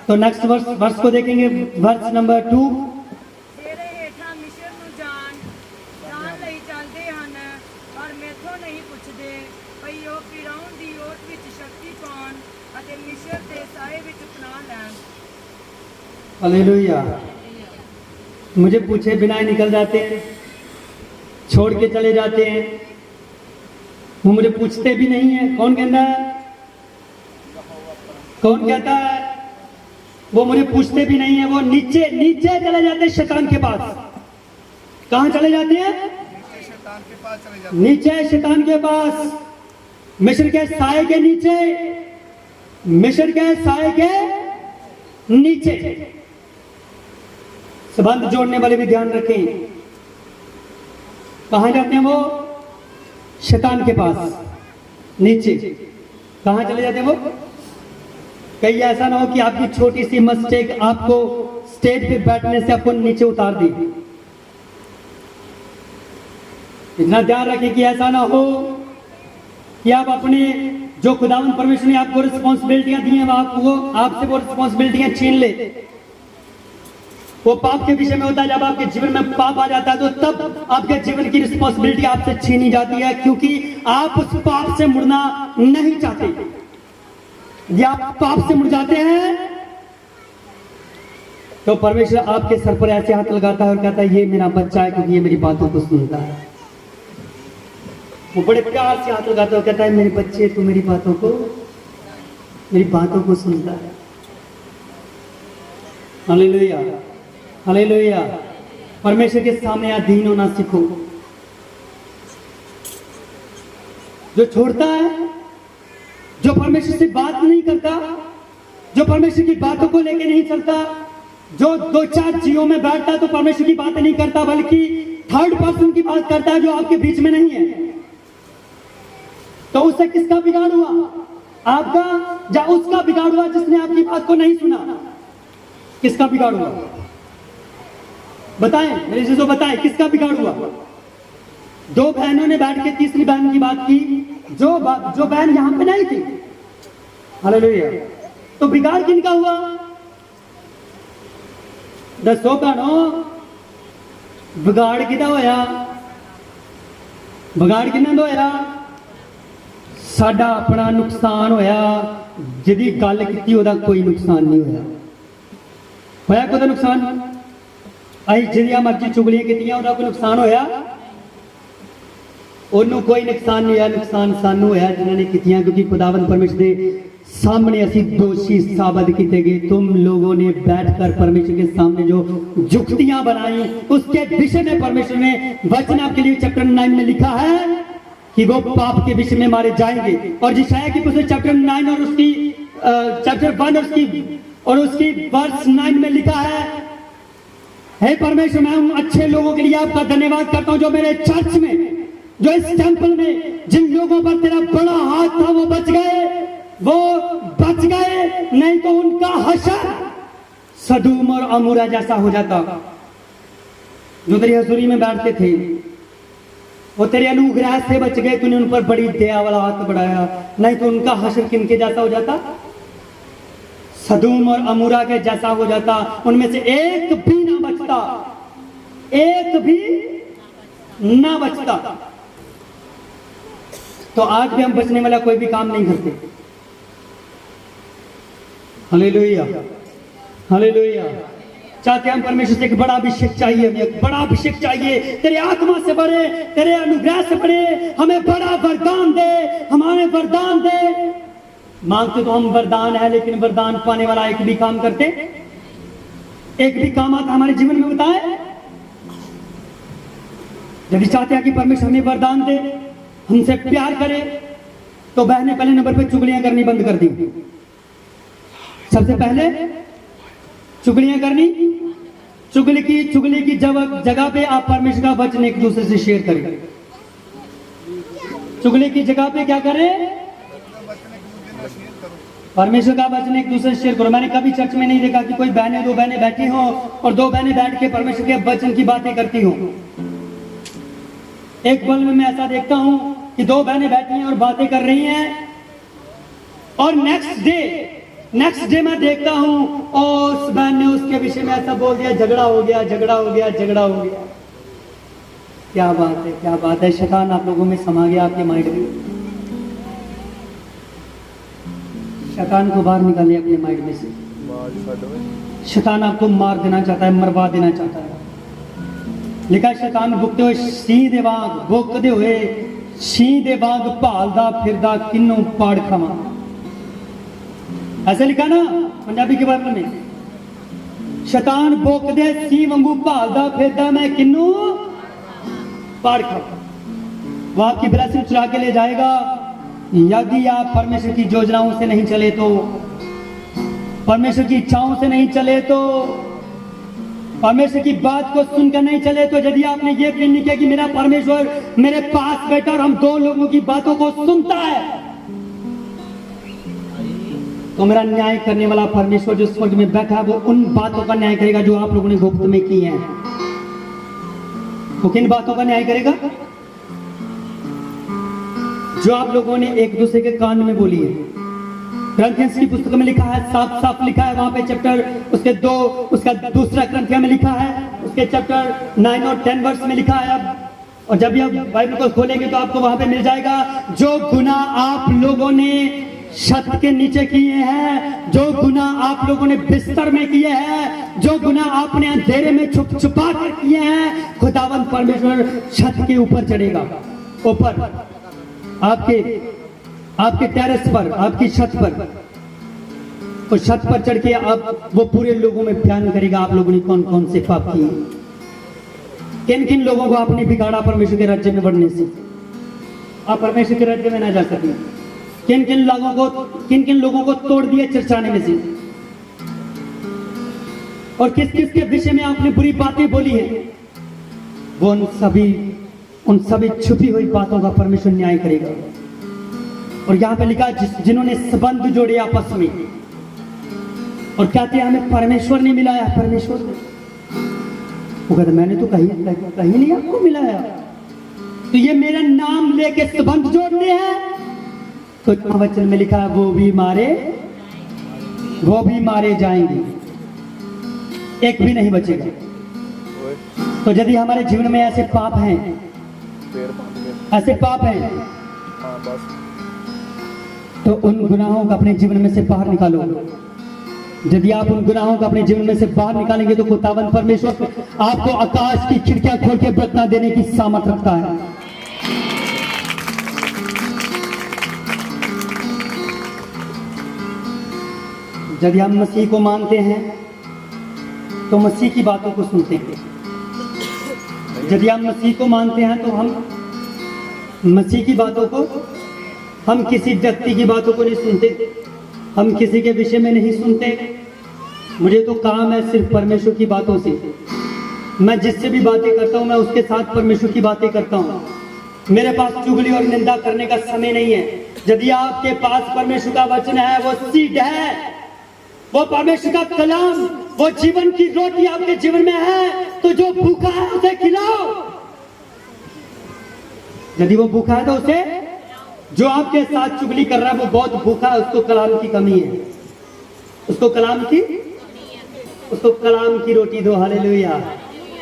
तो नेक्स्ट वर्स को देखेंगे, वर्स नंबर 2। ਤੇਰੇ ਹੇਠਾਂ ਮਿਸ਼ਰ ਨੂੰ ਜਾਣ ਲਈ ਚੱਲਦੇ ਹਨ, ਪਰ ਮੈਥੋਂ ਨਹੀਂ ਪੁੱਛਦੇ ਭਈ ਉਹ ਫਿਰੌਨ ਦੀ ਓਟ ਵਿੱਚ ਸ਼ਕਤੀ ਪਾਉਣ ਅਤੇ ਮਿਸ਼ਰ ਦੇ ਸਾਏ ਵਿੱਚ ਪਨਾਹ ਲੈਣ। हालेलुया। मुझे पूछे बिना ही निकल जाते हैं, छोड़ के चले जाते हैं। वो मुझे पूछते भी नहीं है। कौन कहता है? कौन कहता है? वो मुझे पूछते भी नहीं है। वो नीचे नीचे चले जाते हैं शैतान के पास। कहां चले जाते हैं? नीचे शैतान के पास, मिस्र के साए के नीचे, मिस्र के साए के नीचे। संबंध जोड़ने वाले भी ध्यान रखें। कहां जाते हैं वो? शैतान के पास, नीचे। कहां चले जाते हैं वो? कहीं ऐसा ना हो कि आपकी छोटी सी मिस्टेक आपको स्टेज पे बैठने से आपको नीचे उतार दी। इतना ध्यान रखें कि ऐसा ना हो कि आप अपने जो खुदावंद परमेश्वर ने आपको रिस्पॉन्सिबिलिटियां दी हैं वो आपसे वो रिस्पॉन्सिबिलिटियां छीन ले। वो पाप के विषय में होता है। जब आपके जीवन में पाप आ जाता है तो तब आपके जीवन की रिस्पॉन्सिबिलिटी आपसे छीनी जाती है, क्योंकि आप उस पाप से मुड़ना नहीं चाहते। यदि आप पाप से मुड़ जाते हैं तो परमेश्वर आपके सर पर ऐसे हाथ लगाता है और कहता है ये मेरा बच्चा है, क्योंकि ये मेरी बातों को सुनता है। वो बड़े प्यार से हाथ लगाता है और कहता है मेरे बच्चे, तू मेरी बातों को सुनता है। Hallelujah, hallelujah. परमेश्वर के सामने अधीन होना सीखो। जो छोड़ता है, जो परमेश्वर से बात नहीं करता, जो परमेश्वर की बातों को लेकर नहीं चलता, जो 2-4 चीजों में बैठता तो परमेश्वर की बात नहीं करता, बल्कि थर्ड पर्सन की बात करता है जो आपके बीच में नहीं है, तो उससे किसका बिगाड़ हुआ? आपका या उसका बिगाड़ हुआ जिसने आपकी बात को नहीं सुना? किसका बिगाड़ हुआ? बताएं मेरे से, बताएं किसका बिगाड़ हुआ? 2 बहनों ने बैठ के तीसरी बहन की बात की, जो बहन यहां पे नहीं थी। हालेलुया। तो बिगाड़ किनका हुआ? दसो भैनों, बिगाड़ किदा होया? बिगाड़ किन्ना दा होया? साडा अपना नुकसान होया। जिहदी गल कीती ओहदा कोई नुकसान नहीं होया कोई नुकसान? असीं जिहदियां मर्जी चुगलियां कीतियां ओहदा कोई नुकसान होया? ओनू कोई नुकसान नहीं होया। नुकसान सानू होया जिन्हां ने कीतियां, क्योंकि खुदावंद परमेश्वर दे सामने असीं दोषी साबित किए गए। तुम लोगों ने बैठकर परमेश्वर के सामने जो जुक्तियां बनाई उसके विषय में परमेश्वर ने वचन आपके लिए चैप्टर 9 में लिखा है कि वो पाप के विषय में मारे जाएंगे। और यशायाह की पुस्तक चैप्टर 9 और उसकी चैप्टर 1 और उसकी वर्स 9 में लिखा है, हे परमेश्वर, मैं उन अच्छे लोगों के लिए आपका धन्यवाद करता हूं जो मेरे चर्च में, जो इस टेंपल में, जिन लोगों पर तेरा बड़ा हाथ था वो बच गए, नहीं तो उनका हशर सदूम और अमूरा जैसा हो जाता। जो तेरी हजूरी में बैठते थे वो तेरे अनुग्रह से बच गए, तूने उन पर बड़ी दया वाला हाथ बढ़ाया, नहीं तो उनका हशर किनके जैसा हो जाता? सदूम और अमूरा के जैसा हो जाता। उनमें से एक भी ना बचता, एक भी ना बचता। तो आज भी हम बचने वाला कोई भी काम नहीं करते। Hallelujah, hallelujah. चाहते हम परमेश्वर से एक बड़ा अभिषेक चाहिए, हमें एक बड़ा अभिषेक चाहिए, तेरे आत्मा से बढ़े, तेरे अनुग्रह से बढ़े, हमें बड़ा वरदान दे, हमारे वरदान दे। मांगते तो हम वरदान है, लेकिन वरदान पाने वाला एक भी काम करते, एक भी काम आता हमारे जीवन में बताए। यदि चाहते हैं कि परमेश्वर हमें वरदान दे, हमसे प्यार करे, तो बहने पहले नंबर पे चुगलियां करनी बंद कर दी। सबसे पहले चुगलियां करनी, चुगली की जगह पे आप परमेश्वर का वचन एक दूसरे से शेयर करें। चुगली की जगह पे क्या करें? परमेश्वर का वचन एक दूसरे से शेयर करो। मैंने कभी चर्च में नहीं देखा कि कोई बहनें, दो बहनें बैठी हो और दो बहनें बैठ के परमेश्वर के वचन की बातें करती हो। एक पल में मैं ऐसा देखता हूं कि दो बहनें बैठी हैं और बातें कर रही हैं, और नेक्स्ट डे मैं देखता हूं और उस बहन ने उसके विषय में ऐसा बोल दिया, झगड़ा हो गया। क्या बात है। शैतान आप लोगों में समा गया, आपके माइंड में। शैतान को बाहर निकालिए अपने माइंड में से। शैतान आपको मार देना चाहता है, मरवा देना चाहता है। लिखा, शैतान भुगते हुए सीधे वांग, भुगते हुए सीधे वांग भालदा फिरदा किन्नू पाड़ खावा। ऐसे लिखा ना पंजाबी के बारे में, शैतान भुगते सी वांगू भालदा फिरदा मैं किन्नू पाड़ खावा। वो आपकी ब्लेसिंग चुरा के ले जाएगा यदि आप परमेश्वर की योजनाओं से नहीं चले तो, परमेश्वर की इच्छाओं से नहीं चले तो, परमेश्वर की बात को सुनकर नहीं चले तो। यदि आपने ये फील नहीं किया कि मेरा परमेश्वर मेरे पास बैठा और हम दो लोगों की बातों को सुनता है, तो मेरा न्याय करने वाला परमेश्वर जो स्वर्ग में बैठा है वो उन बातों का न्याय करेगा जो आप लोगों ने गुप्त में की हैं। वो किन बातों का न्याय करेगा? जो आप लोगों ने एक दूसरे के कान में बोली है। ग्रंथियंस की पुस्तक में लिखा है, साफ साफ लिखा है वहां पे, चैप्टर उसका दूसरा ग्रंथिया में लिखा है, उसके चैप्टर 9 और 10 वर्ष में लिखा है। और जब भी आप बाइबल को खोलेंगे तो आपको वहां पे मिल जाएगा, जो गुनाह आप लोगों ने छत के नीचे किए हैं, जो गुनाह आप लोगों ने बिस्तर में किए हैं, जो गुनाह आपने अंधेरे में छुपा कर किए हैं, खुदावंद परमेश्वर छत के ऊपर चढ़ेगा, ऊपर आपके टेरेस पर, आपकी छत पर, उस छत पर चढ़ के आप वो पूरे लोगों में बयान करेगा आप लोगों ने कौन कौन से पाप किए, किन किन लोगों को आपने बिगाड़ा परमेश्वर के राज्य में बढ़ने से, आप परमेश्वर के राज्य में ना जा सके, किन किन लोगों को तोड़ दिया चर्चाने में से, और किस किस के विषय में आपने बुरी बातें बोली है, वो उन सभी छुपी हुई बातों का परमेश्वर न्याय करेगा। और यहाँ पे लिखा, जिन्होंने संबंध जोड़े आपस में, और कहते हैं हमें परमेश्वर ने मिलाया, परमेश्वर ने, वो कहते मैंने तो कहीं नहीं आपको मिलाया, तो ये मेरा नाम लेके संबंध जोड़ते हैं। तो वचन में लिखा है वो भी मारे जाएंगे, एक भी नहीं बचेगा। तो यदि हमारे जीवन में ऐसे पाप हैं, तो उन गुनाहों को अपने जीवन में से बाहर निकालो। यदि आप उन गुनाहों को अपने जीवन में से बाहर निकालेंगे तो खुदावंद परमेश्वर आपको आकाश की खिड़कियां खोल के बरकत देने की सामर्थ रखता है। यदि हम मसीह को मानते हैं तो मसीह की बातों को सुनते हैं। यदि हम मसीह को मानते हैं तो हम मसीह की बातों को, हम किसी व्यक्ति की बातों को नहीं सुनते, हम किसी के विषय में नहीं सुनते। मुझे तो काम है सिर्फ परमेश्वर की बातों से। मैं जिससे भी बातें करता हूँ मैं उसके साथ परमेश्वर की बातें करता हूँ। मेरे पास चुगली और निंदा करने का समय नहीं है। यदि आपके पास परमेश्वर का वचन है, वो सीड है, वो परमेश्वर का कलाम, वो जीवन की रोटी आपके जीवन में है, तो जो भूखा है उसे खिलाओ। यदि वो भूखा है तो उसे, जो आपके साथ चुगली कर रहा है वो बहुत भूखा है, उसको कलाम की कमी है, उसको कलाम की रोटी दो। हालेलुया।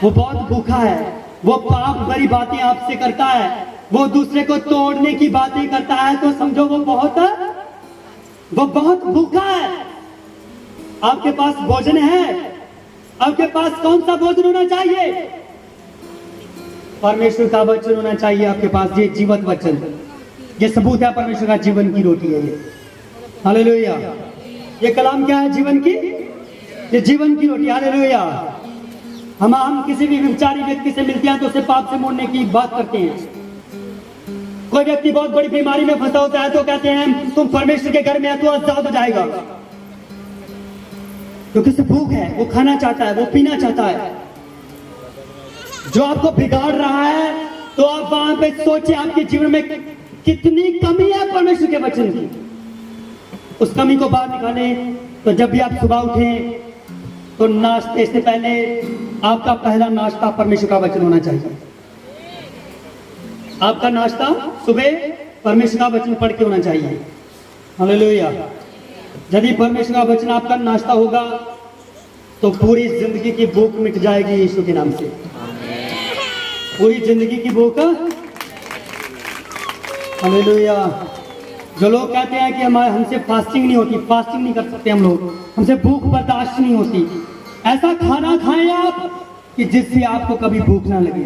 वो बहुत भूखा है, वो पाप भरी बातें आपसे करता है, वो दूसरे को तोड़ने की बातें करता है, तो समझो वो बहुत भूखा है। आपके पास भोजन है, आपके पास कौन सा भोजन होना चाहिए? परमेश्वर का वचन होना चाहिए आपके पास। ये जीवित वचन, ये सबूत है परमेश्वर का जीवन की रोटी है ये। हालेलुया। ये कलाम क्या है? जीवन की, ये जीवन की रोटी। हालेलुया। हम किसी भी विचारी व्यक्ति से मिलते हैं तो उसे पाप से मोड़ने की बात करते हैं। कोई व्यक्ति बहुत बड़ी बीमारी में फंसा होता है तो कहते हैं तुम परमेश्वर के घर में है तो आजाद हो जाएगा। क्योंकि उसे भूख है, वो खाना चाहता है, वो पीना चाहता है। जो आपको बिगाड़ रहा है, तो आप वहां पे सोचिए आपके जीवन में कितनी कमी है परमेश्वर के वचन की। उस कमी को बाहर निकाले। तो जब भी आप सुबह उठें तो नाश्ते से पहले आपका पहला नाश्ता परमेश्वर का वचन होना चाहिए। आपका नाश्ता सुबह परमेश्वर का वचन पढ़ के होना चाहिए। हालेलुया। यदि परमेश्वर का वचन आपका नाश्ता होगा तो पूरी जिंदगी की भूख मिट जाएगी यीशु के नाम से। पूरी जिंदगी की भूख। हालेलुया। जो लोग कहते हैं कि हमसे फास्टिंग नहीं होती, फास्टिंग नहीं कर सकते हम लोग, हमसे भूख बर्दाश्त नहीं होती, ऐसा खाना खाएं आप कि जिससे आपको कभी भूख ना लगे।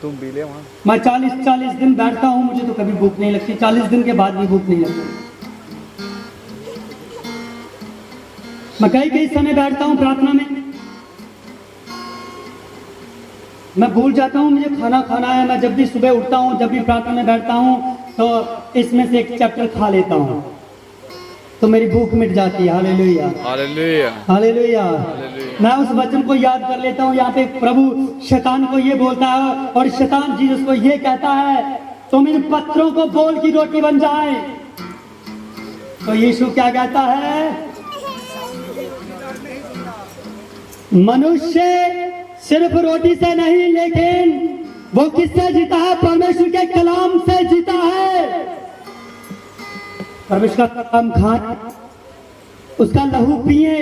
तुम भी ले वहाँ। मैं 40 दिन बैठता हूं, मुझे तो कभी भूख नहीं लगती। 40 दिन के बाद भी भूख नहीं लगती। मैं कई समय बैठता हूं प्रार्थना में, मैं भूल जाता हूं मुझे खाना खाना है। मैं जब भी सुबह उठता हूं, जब भी प्रार्थना में बैठता हूं, तो इसमें से एक चैप्टर खा लेता हूं तो मेरी भूख मिट जाती है। हालेलुया। हालेलुया। हालेलुया। मैं उस वचन को याद कर लेता हूँ। यहाँ पे प्रभु शैतान को ये बोलता है और शैतान जी उसको ये कहता है तुम इन पत्थरों को बोल की रोटी बन जाए। तो यीशु क्या कहता है? मनुष्य सिर्फ रोटी से नहीं, लेकिन वो किससे जीता है? परमेश्वर के कलाम से जीता है। परमेश्वर का कलाम खाएं, उसका लहू पिए,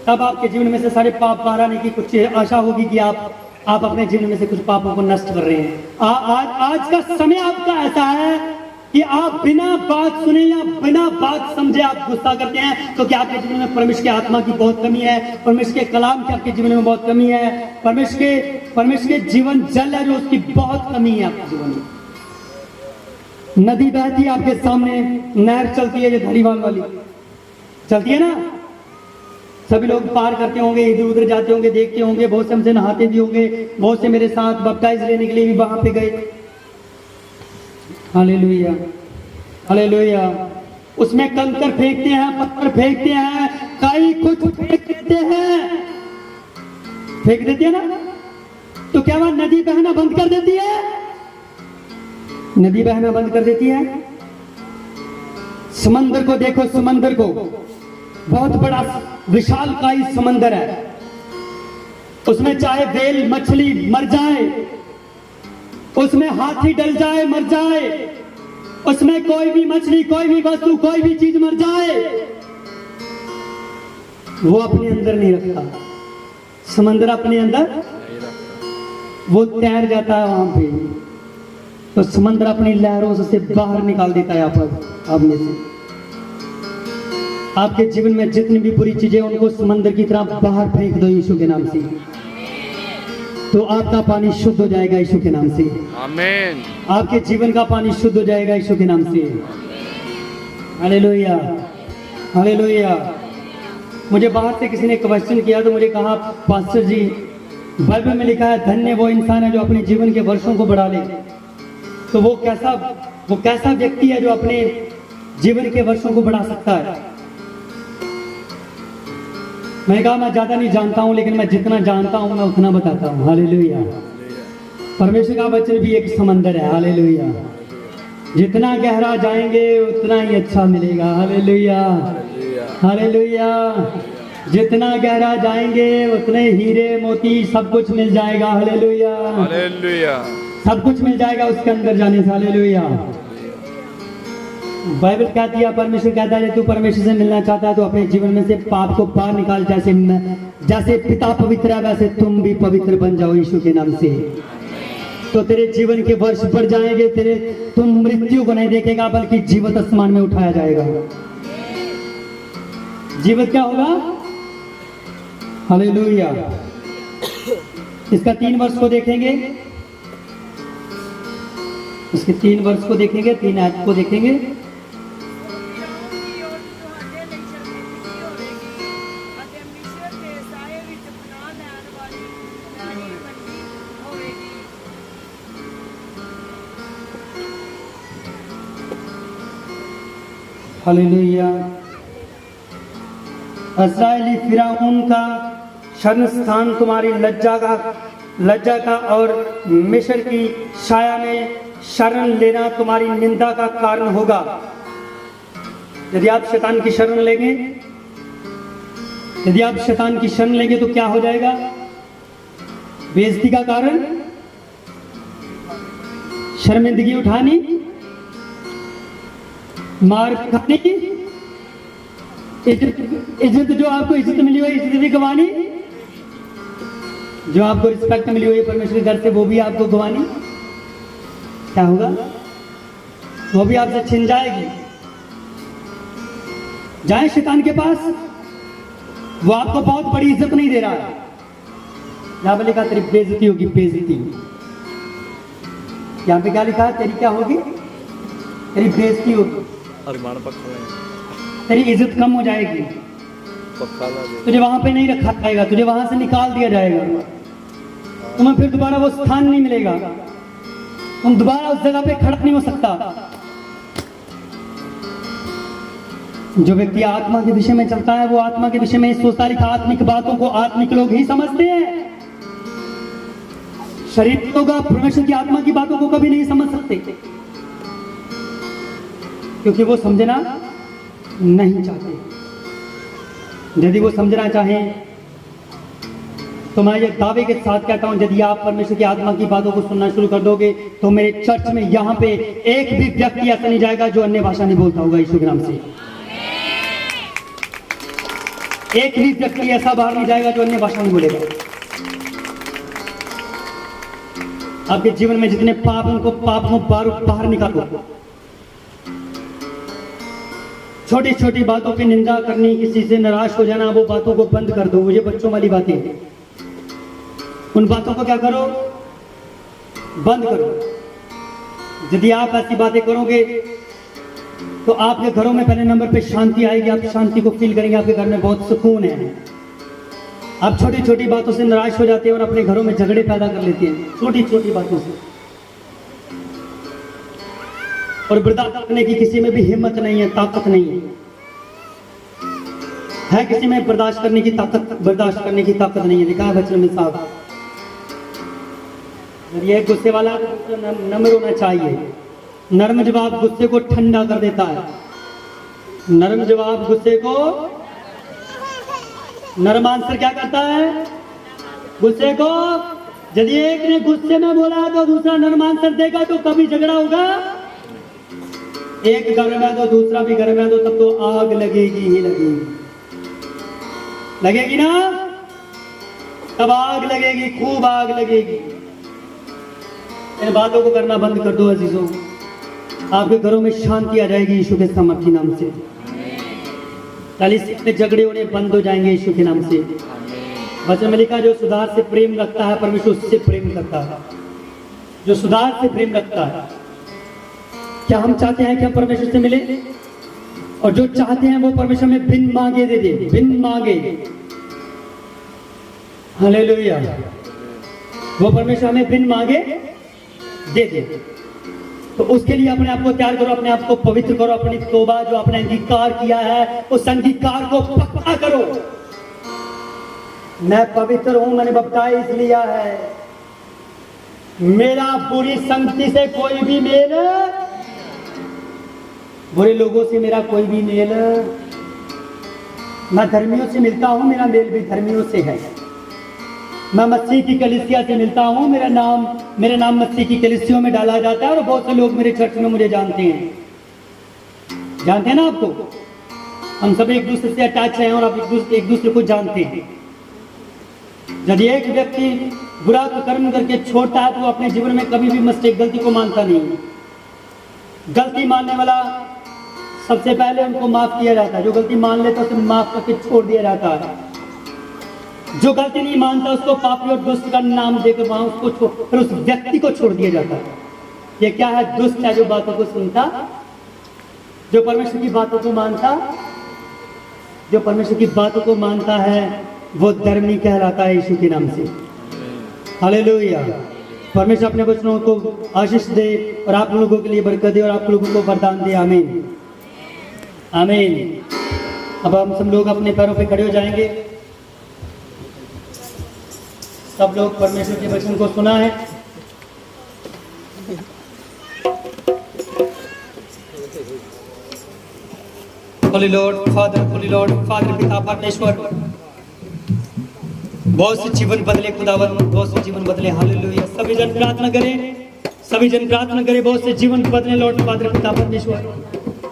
तब आपके जीवन में से सारे पाप बाहर आने की कुछ आशा होगी कि आप अपने जीवन में से कुछ पापों को नष्ट कर रहे हैं। आज का समय आपका ऐसा है कि आप बिना बात सुने या बिना बात समझे आप गुस्सा करते हैं, क्योंकि आपके जीवन में परमेश्वर की आत्मा की बहुत कमी है, परमेश्वर के कलाम की आपके जीवन में बहुत कमी है, परमेश्वर के जीवन जल है जो उसकी बहुत कमी है आपके जीवन में। नदी बहती है आपके सामने, नहर चलती है, ये धरीवाल वाली चलती है ना, सभी लोग पार करते होंगे, इधर उधर जाते होंगे, देखते होंगे, बहुत से हमसे नहाते भी होंगे, बहुत से मेरे साथ बपटाइज लेने के लिए भी वहां पे गए। हालेलुया। हालेलुया। उसमें कंकर फेंकते हैं, पत्थर फेंकते हैं, कई कुछ फेंक देते हैं, फेंक देते हैं ना, तो क्या वह नदी बहना बंद कर देती है? नदी बहना बंद कर देती है? समंदर को देखो, समंदर को, बहुत बड़ा विशालकाय समंदर है, उसमें चाहे व्हेल मछली मर जाए, उसमें हाथी डल जाए मर जाए, उसमें कोई भी मछली, कोई भी वस्तु, कोई भी चीज मर जाए, वो अपने अंदर नहीं रखता। समंदर अपने अंदर वो तैर जाता है वहां पे, तो समंदर अपनी लहरों से बाहर निकाल देता है आप में से। आपके जीवन में जितनी भी बुरी चीजें उनको समंदर की तरह बाहर फेंक दो यीशु के नाम से, तो आपका पानी शुद्ध हो जाएगा यीशु के नाम से। आमीन। आपके जीवन का पानी शुद्ध हो जाएगा यीशु के नाम से। हालेलुया। हालेलुया। मुझे बाहर से किसी ने क्वेश्चन किया तो मुझे कहा, पास्टर जी बाइबल में लिखा है धन्य वो इंसान है जो अपने जीवन के वर्षों को बढ़ा ले। तो वो कैसा व्यक्ति है जो अपने जीवन के वर्षों को बढ़ा सकता है। मैंने कहा मैं ज्यादा नहीं जानता हूं, लेकिन मैं जितना जानता हूं मैं उतना बताता हूं। हालेलुया। परमेश्वर का वचन भी एक समंदर है। हालेलुया। जितना गहरा जाएंगे उतना ही अच्छा मिलेगा। Hallelujah, hallelujah. जितना गहरा जाएंगे उतने हीरे मोती सब कुछ मिल जाएगा। Hallelujah, hallelujah. सब कुछ मिल जाएगा उसके अंदर जाने से। हालेलुया। बाइबल कहती है, परमेश्वर कहता है, तू परमेश्वर से मिलना चाहता है तो अपने जीवन में से पाप को बाहर निकाल। जैसे पिता पवित्र है वैसे तुम भी पवित्र बन जाओ यीशु के नाम से। तो तेरे जीवन के वर्ष बढ़ जाएंगे। तुम मृत्यु को नहीं देखेगा बल्कि जीवित आसमान में उठाया जाएगा। जीवित क्या होगा? हालेलुया। इसका 3 वर्ष को देखेंगे, इसके 3 वर्ष को देखेंगे, 3 आयत को देखेंगे। हालेलुया। इस्राएली फिरौन का शरण स्थान तुम्हारी लज्जा का और मिस्र की छाया में शरण लेना तुम्हारी निंदा का कारण होगा। यदि आप शैतान की शरण लेंगे, यदि आप शैतान की शरण लेंगे तो क्या हो जाएगा? बेइज्जती का कारण, शर्मिंदगी उठानी, मार खानी, इज्जत जो आपको इज्जत मिली हुई इज्जत भी गंवानी, जो आपको रिस्पेक्ट मिली हुई परमेश्वर के घर से वो भी आपको गंवानी। क्या होगा? वो भी आपसे छिन जाएगी। जाए शैतान के पास, वो आपको बहुत बड़ी इज्जत नहीं दे रहा है। यहां पे लिखा तेरी बेइज्जती होगी, बेइज्जती। यहां पे क्या लिखा है? तेरी क्या होगी? तेरी बेइज्जती होगी, तेरी इज्जत कम हो जाएगी, तुझे वहां पे नहीं रखा जाएगा, तुझे वहां से निकाल दिया जाएगा, तुम्हें फिर दोबारा वो स्थान नहीं मिलेगा, तुम दोबारा उस जगह पे खड़ा नहीं हो सकता। जो व्यक्ति आत्मा के विषय में चलता है वो आत्मा के विषय में सोचता है। आत्मिक बातों को आत्मिक लोग ही समझते हैं। शरीर लोग परमेश्वर की आत्मा की बातों को कभी नहीं समझ सकते, क्योंकि वो समझना नहीं चाहते। यदि वो समझना चाहें तो मैं ये दावे के साथ कहता हूं, यदि आप परमेश्वर की आत्मा की बातों को सुनना शुरू कर दोगे तो मेरे चर्च में यहां पे एक भी व्यक्ति ऐसा नहीं जाएगा जो अन्य भाषा नहीं बोलता होगा यीशु के नाम से। एक भी व्यक्ति ऐसा बाहर नहीं जाएगा जो अन्य भाषा नहीं बोलेगा। आपके जीवन में जितने पाप उनको बाहर निकालो। छोटी छोटी बातों पे निंदा करनी, किसी से नाराज हो जाना, वो बातों को बंद कर दो। मुझे बच्चों वाली बातें, उन बातों को क्या करो? बंद करो। यदि आप ऐसी बातें करोगे तो आपके घरों में पहले नंबर पे शांति आएगी। आप शांति को फील करेंगे, आपके घर में बहुत सुकून है। आप छोटी छोटी बातों से नाराज हो जाते हैं और अपने घरों में झगड़े पैदा कर लेते हैं, छोटी छोटी बातों से। और बर्दाश्त करने की किसी में भी हिम्मत नहीं है, ताकत नहीं है किसी में बर्दाश्त करने की ताकत नहीं है। लिखा है वचन में साफ। यदि एक गुस्से वाला तो नम्र होना चाहिए। नर्म जवाब गुस्से को ठंडा कर देता है। नर्म जवाब गुस्से को, नर्म आंसर क्या करता है? गुस्से को। यदि एक ने गुस्से में बोला तो दूसरा नर्म आंसर देगा तो कभी झगड़ा होगा। एक गर्म है तो दूसरा भी गर्म है तो तब तो आग लगेगी ही लगेगी ना? तब आग लगेगी, खूब आग लगेगी। इन बातों को करना बंद कर दो अजीजों, आपके घरों में शांति आ जाएगी यीशु के सामर्थ्य नाम से। चालीस में झगड़े होने बंद हो जाएंगे यीशु के नाम से। वचन में लिखा, जो सुधार से प्रेम रखता है परमेश्वर उससे प्रेम करता है। जो सुधार से प्रेम रखता है। क्या हम चाहते हैं कि हम परमेश्वर से मिले? और जो चाहते हैं वो परमेश्वर में बिन मांगे दे दे, बिन मांगे। हालेलुया। वो परमेश्वर हमें बिन मांगे दे दे। तो उसके लिए अपने आप को तैयार करो, अपने आप को पवित्र करो, अपनी तौबा जो आपने अंगीकार किया है उस अंगीकार को पक्का करो। मैं पवित्र हूं, मैंने बपटाइज लिया है, मेरा बुरी संगति से कोई भी मेल, बुरे लोगों से मेरा कोई भी मेल, मैं धर्मियों से मिलता हूं, मेरा मेल भी धर्मियों से है। मैं मसीह की कलीसिया से मिलता हूं, मेरा नाम मसीह की कलीसियों में डाला जाता है और बहुत से लोग मेरे चर्च में मुझे जानते हैं। जानते हैं ना आपको, हम सब एक दूसरे से अटैच हैं और आप एक दूसरे को जानते हैं। यदि एक व्यक्ति बुरा कर्म करके छोड़ता है तो वो अपने जीवन में कभी भी मिस्टेक, गलती को मानता नहीं। गलती मानने वाला सबसे पहले उनको माफ किया जाता है, जो गलती मान लेता है उसे माफ करके छोड़ दिया जाता है। जो गलती नहीं मानता उसको पापी और दुष्ट का नाम देकर वहां उसको फिर उस व्यक्ति को छोड़ दिया जाता है। ये क्या है? दुष्ट है जो बातों को सुनता, जो परमेश्वर की बातों को मानता, जो परमेश्वर की बातों को मानता है वो धर्मी कहलाता है यीशु के नाम से। हालेलुया। परमेश्वर अपने वचनों को आशीष दे और आप लोगों के लिए बरकत दे और आप लोगों को वरदान दे। आमीन आमीन। अब हम सब लोग अपने पैरों पे खड़े हो जाएंगे। सब लोग परमेश्वर के वचन को सुना है। होली लॉर्ड फादर पिता परमेश्वर, बहुत से जीवन बदले खुदावन, बहुत से जीवन बदले। हालेलुया। सभी जन प्रार्थना करें, बहुत से जीवन बदले लॉर्ड फादर पिता परमेश्वर,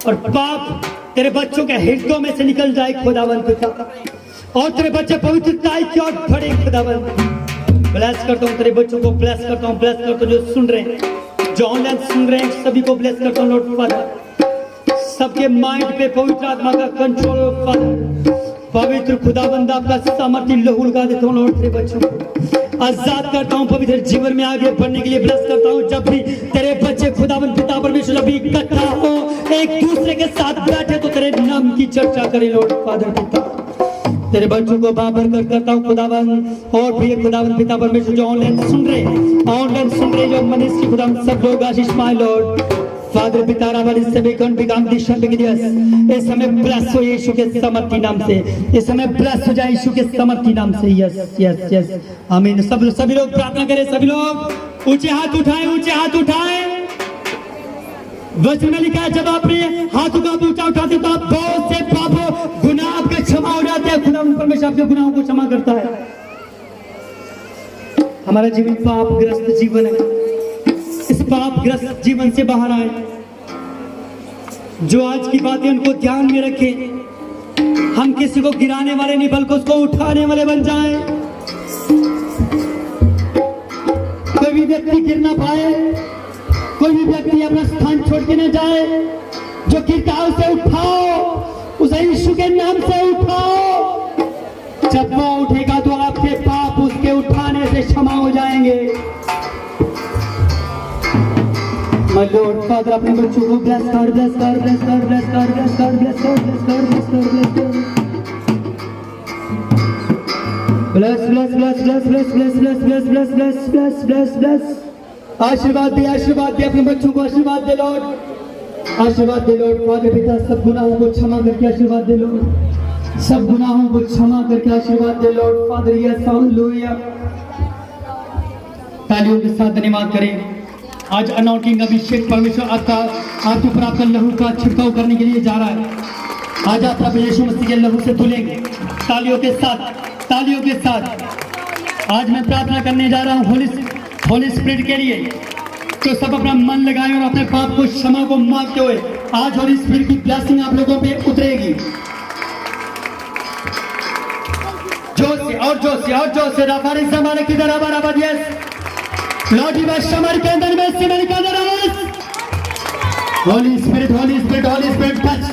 और पाप तेरे बच्चों के हृदयों में से निकल जाए खुदावन पिता, और तेरे बच्चे पवित्रता की ओर बढ़े खुदावन। ब्लेस करता हूँ तेरे बच्चों को, ब्लेस करता हूँ जो सुन रहे हैं, जो ऑनलाइन सुन रहे हैं, सभी को ब्लेस करता हूँ लॉर्ड फादर। सबके माइंड पे पवित्र आत्मा का कंट्रोल फादर, पवित्र खुदाबंद आपका सामर्थ्य लहू लगा देता हूँ लॉर्ड तेरे बच्चों को, आजाद करता हूँ पवित्र जीवन में आगे बढ़ने के लिए ब्लेस करता हूँ। जब भी तेरे बच्चे खुदाबंद पिता परमेश्वर जब भी इकट्ठा हो, एक दूसरे के साथ बैठे तो तेरे नाम की चर्चा करें लॉर्ड फादर पिता। तेरे बच्चों को बाबरकत करता हूँ खुदाबंद, और भी खुदाबंद पिता परमेश्वर जो ऑनलाइन सुन रहे जो मनीष खुदाबंद, सब लोग आशीष पाए लॉर्ड फादर पिता रावल। इस समय कौन बिगाम दिशा पे इस समय ब्लेस हो यीशु के समर्थी नाम से, इस समय ब्लेस हो जाए यीशु के समर्थी नाम से। यस यस यस आमीन। सभी लोग प्रार्थना करें, सभी लोग ऊंचे हाथ उठाएं। वचन में लिखा है जब अपने हाथों का ऊंचा उठाते तो आप बहुत से पापों गुनाह आपके क्षमा हो जाते हैं। खुदा परमेश्वर आपके गुनाहों को क्षमा करता है। हमारा जीवन पापग्रस्त जीवन है, इस पापग्रस्त जीवन से बाहर आए। जो आज की बातें उनको ध्यान में रखें, हम किसी को गिराने वाले नहीं बल्कि उसको उठाने वाले बन जाएं। कोई भी व्यक्ति गिर ना पाए, कोई भी व्यक्ति अपना स्थान छोड़ के न जाए। जो गिरता है उसे उठाओ, उसे यीशु के नाम से उठाओ। जब वो उठेगा तो आपके पाप उसके उठाने से क्षमा हो जाएंगे। My Lord, Father, अपने बच्चों को bless कर। Bless। आशीर्वाद दे अपने बच्चों को, आशीर्वाद दे लॉर्ड फादर पिता। सब गुनाहों को क्षमा करके आशीर्वाद दे लॉर्ड, सब गुनाहों को क्षमा करके आशीर्वाद दे लॉर्ड फादर। Yes hallelujah. तालियों के साथ धन्यवाद करें। आज अनॉटिंग अभिषेक परमेश्वर आपके ऊपर आपका लहू का छिड़काव करने के लिए जा रहा है। आज आप यीशु मसीह के लहू से धुलेंगे। तालियों के साथ आज मैं प्रार्थना करने जा रहा हूँ होली स्पिरिट के लिए। तो सब अपना मन लगाएं और अपने पाप को क्षमा को मांगते हुए आज होली स्पिरिट की ब्लेसिंग आप लोगों पे उतरेगी। जोश से राफारी समाने की तरह बराबर। यस लॉर्ड यस हमारे के अंदर में से मेरे के अंदर आवाज। Holi spirit touch.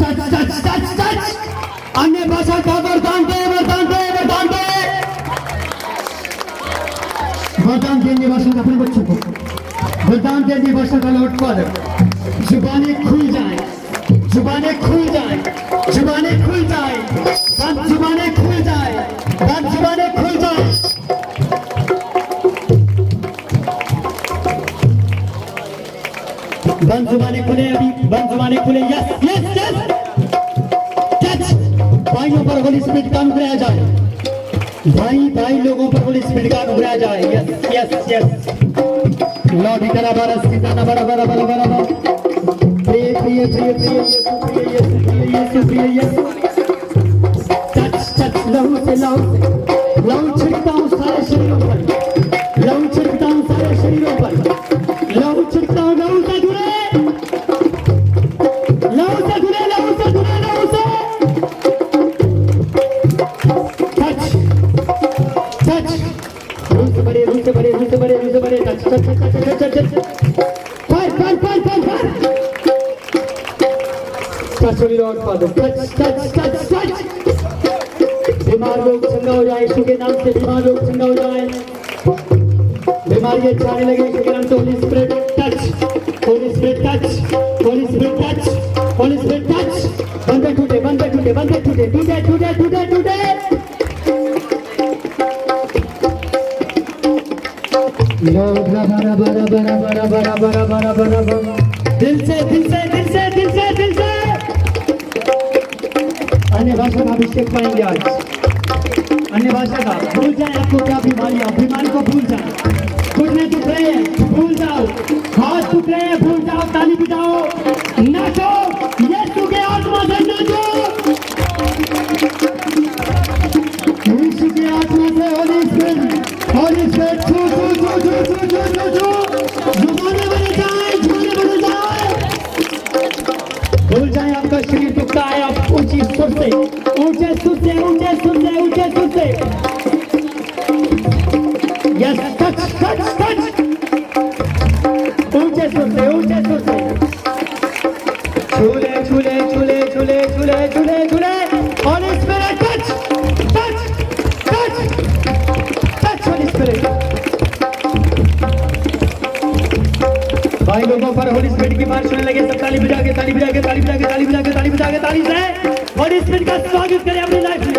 अन्य भाषा का वरदान दे। वरदान देंगे भाषा का अपने बच्चों को, वरदान देंगे भाषा का लॉर्ड फादर। जुबानें खुल जाए, जुबानें खुल जाए। बंद जुबानें खुल जाए। बंद जुबानें खुले, अभी बंद जुबानें खुले। Yes yes yes, touch. भाइयों पर होली स्पिरिट का अनुग्रह जाए, भाई लोगों पर होली स्पिरिट का अनुग्रह जाए। यस यस यस, लॉर्ड इतना बारा सीता ना बड़ा बड़ा बड़ा बड़ा प्रिय प्रिय प्रिय प्रिय यीशु प्रिय यीशु। टच टच, लहू से लहू छिड़कता हूँ सारे शरीरों पर, लहू छिड़कता हूँ सारे शरीरों पर, लहू छिड़कता हूँ, लहू से जुड़े, लहू से जुड़े, लहू से जुड़े, लहू से। टच टच, रूह से बड़े, रूह से बड़े, रूह से बड़े, रूह से बड़े। Touch touch touch touch touch touch, fire fire fire fire fire. Touch Holi Lord father, touch touch touch touch. बीमार लोग चंगा हो जाए यीशु के नाम से, बीमार लोग चंगा हो जाए, बीमारियां छाने लगे यीशु के नाम से। Holi spirit touch, Holi spirit touch, Holi spirit touch, Holi spirit touch. बंदे टूटे, बंदे टूटे, बंदे टूटे, टूटे टूटे टूटे टूटे। दिल से दिल से दिल से दिल से दिल से अन्य भाषा का अभिषेक पाएंगे आज। अन्य भाषा का भूल जाए, आपको क्या बीमारियां, बीमारी को भूल जाए। घुटने दुख रहे हैं, भूल जाओ। हाथ दुख रहे हैं, भूल जाओ। ताली बजाओ, नाचो, यीशु के आत्मा से नाचो, यीशु के आत्मा से। होली स्पिरिट, होली स्पिरिट, छू छू छू छू छू छू छू छू। जुबानें बदल जाए, जुबानें बदल जाए। भूल जाए आपका शरीर दुखता है, आप ऊंची सुर से, ऊंचे सुर से, ऊंचे सुर से, ऊंचे सुर से। यस, टच टच टच, ऊंचे सुर से, ऊंचे सुर से। झूले झूले झूले झूले झूले झूले झूले। Holi spirit touch touch touch touch, Holi spirit. भाई लोगों पर होली स्पिरिट की बारिश होने लगे, सब ताली बजा के, ताली बजा के, ताली बजा के, ताली बजा के, ताली बजा के, ताली से होली स्पिरिट का स्वागत करें अपनी लाइफ में।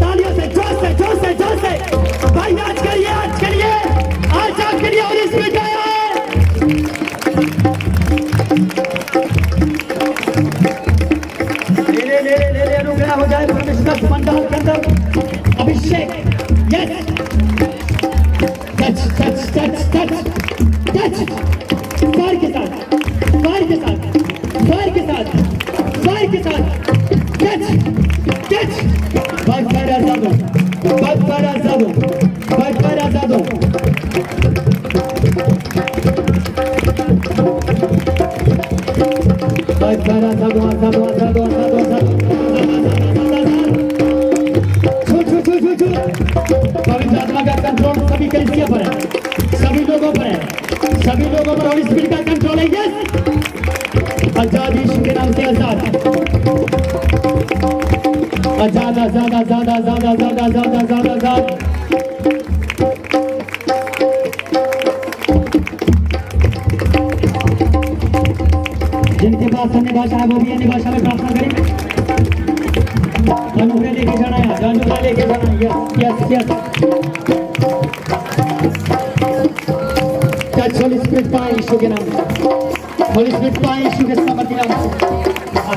तालियों से, जोर से, जोर से, जोर से। भाई आज करिए, आज करिए, आज आप करिए। होली स्पिरिट आया है। ले ले ले ले ले, अनुग्रह हो जाए परमेश्वर का मंडल के अंदर Abhishek. Yes, touch touch touch touch touch, fire के साथ, फायर के साथ, फायर के साथ, फायर के साथ। टच टच, बाइक फायर आजाद हो, बाइक फायर आजाद हो, बाइक फायर आजाद हो। बाइक फायर आजाद हो, आजाद हो, आजाद हो, आजाद हो, आजाद हो। छू छू छू छू छू। पवित्र आत्मा का कंट्रोल सभी कलीसिया पर है, सभी लोगों पर है, सभी लोगों पर होली स्पिरिट का कंट्रोल है। यस, आजाद यीशु के नाम से, आजाद आजाद आजाद आजाद आजाद आजाद आजाद आजाद आजाद। जिनके पास अन्य भाषा है वो भी अन्य भाषा में प्रार्थना करें। अनुग्रह लेके जाना है, अनुग्रह लेके जाना है। Yes yes yes, touch Holi spirit पाए यीशु के नाम से, होली स्पिरिट पाए यीशु के सामर्थ्य नाम से।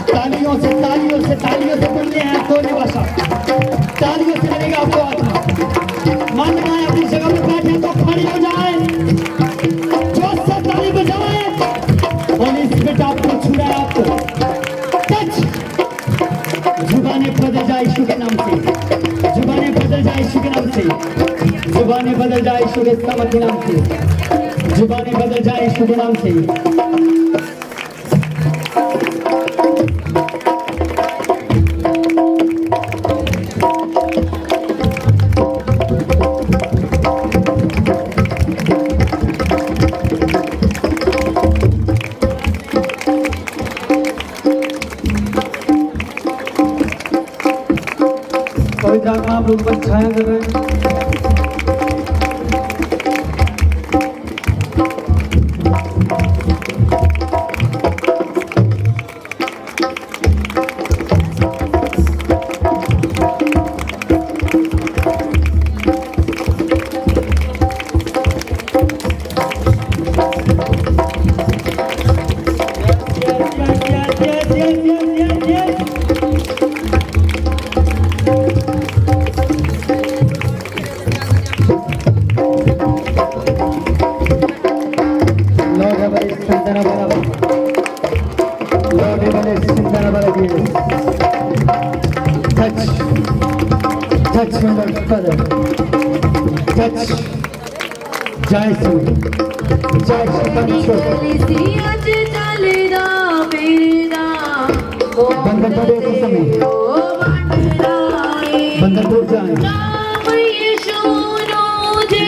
तालियों से, तालियों से, तालियों से बोलते हैं आपको अन्य भाषा, तालियों से मिलेगा आपको आत्मा। मन बनाए अपनी जगह पर बैठे तो खड़े हो जाए, जोर से ताली बजाए। होली स्पिरिट आपको छू रहा है, आपको टच। जुबानें बदल जाए यीशु के नाम से, जुबानें बदल जाए यीशु के नाम से, जुबानें बदल जाए यीशु के सामर्थ्य नाम से, जुबानें बदल जाए यीशु के नाम से। पवित्र आत्मा आप लोग पर छाया कर रहे हैं। Santana Bala. Lord Ebale Santana Bala Jesus. Touch me, Lord Father. Touch. Jai Sri. Jai Sri Parmeshwar. बंधन पड़े तो समय बंधन टूट जाए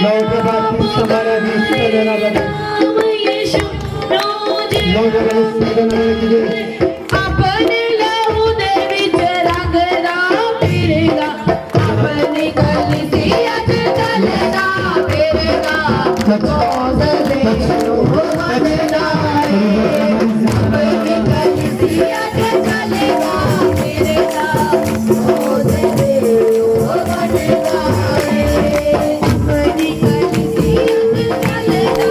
लौट के बाद हमारा भी करना बने लौट के बाद करना बने अपने लहू दे विच रंग दा फिरेगा अपनी गली सी अज चलेगा फिरेगा मौज दे वंडदा अपनी गली सी अज चलेगा फिरेगा मौज दे वंडदा अपनी गली सी अज चलेगा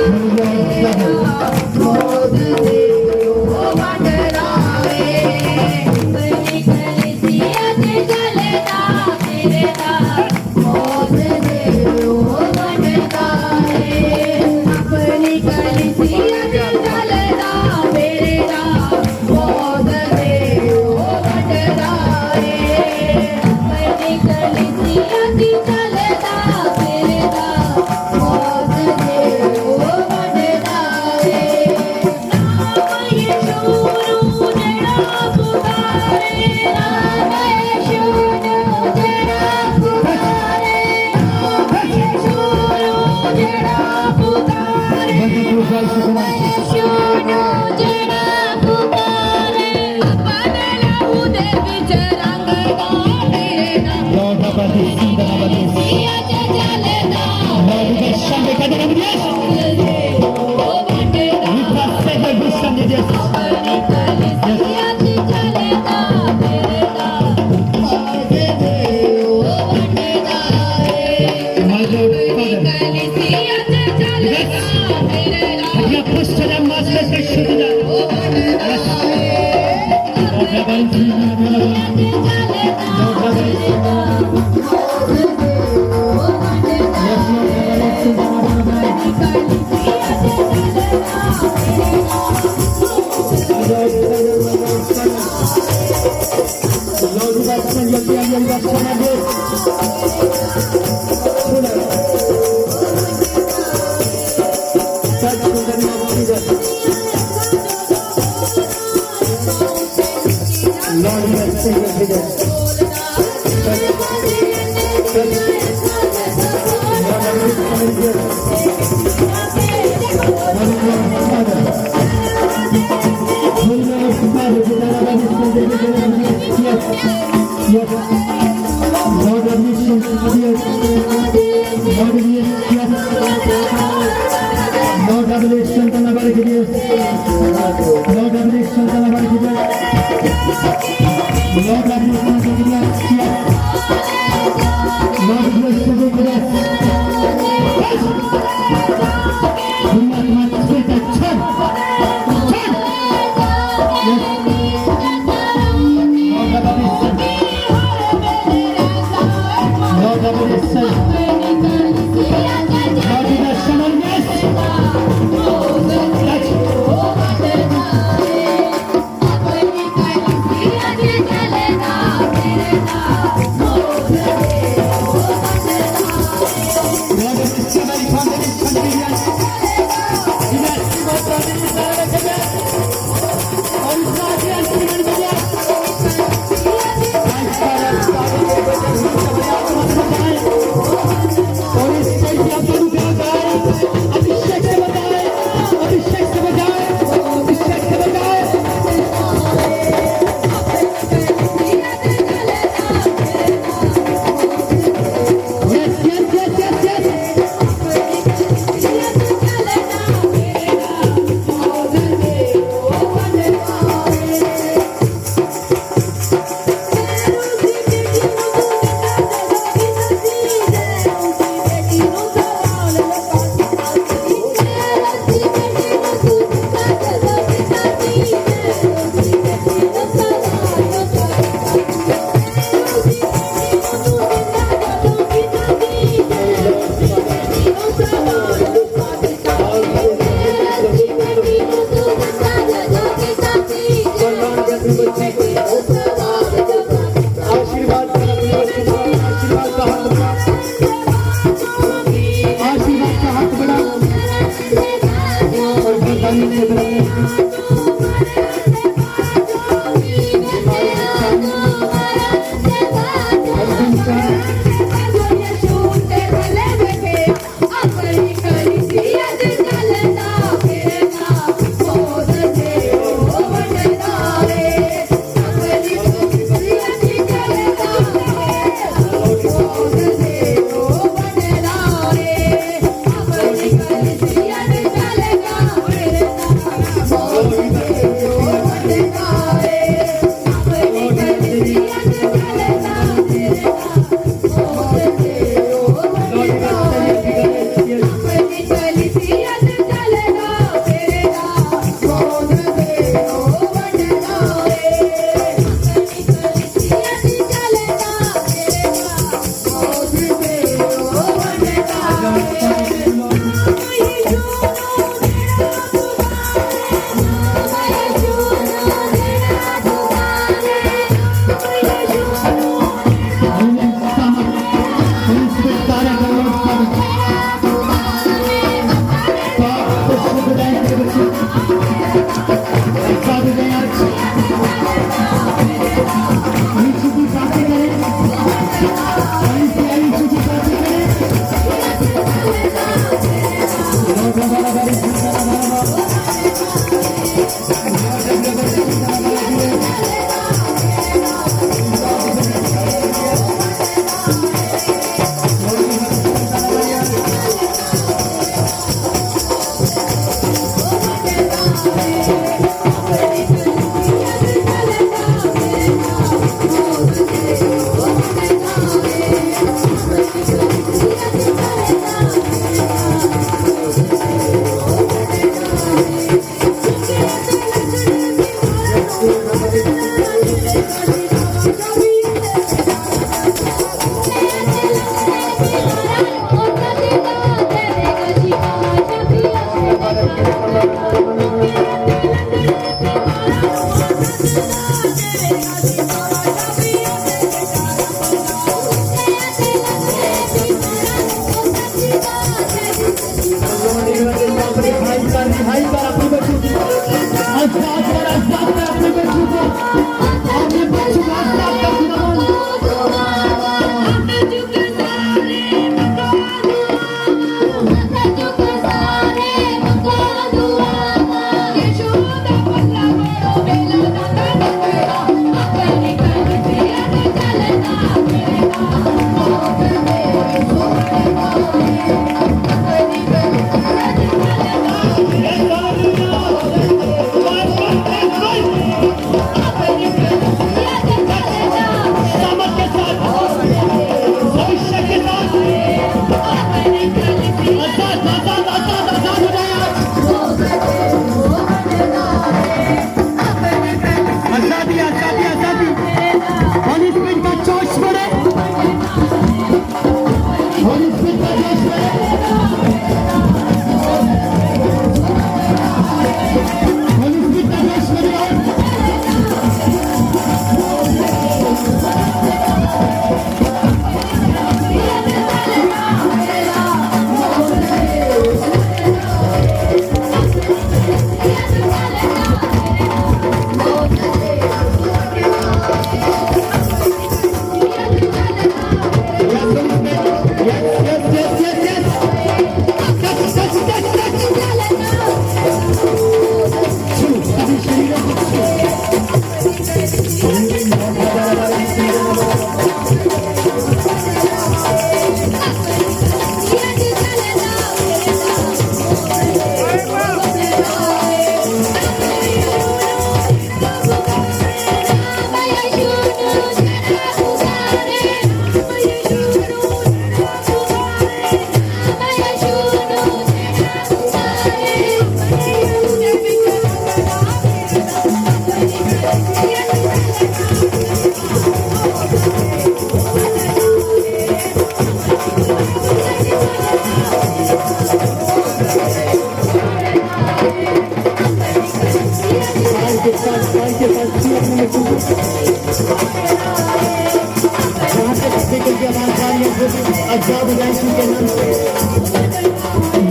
फिरेगा मौज दे चलेगा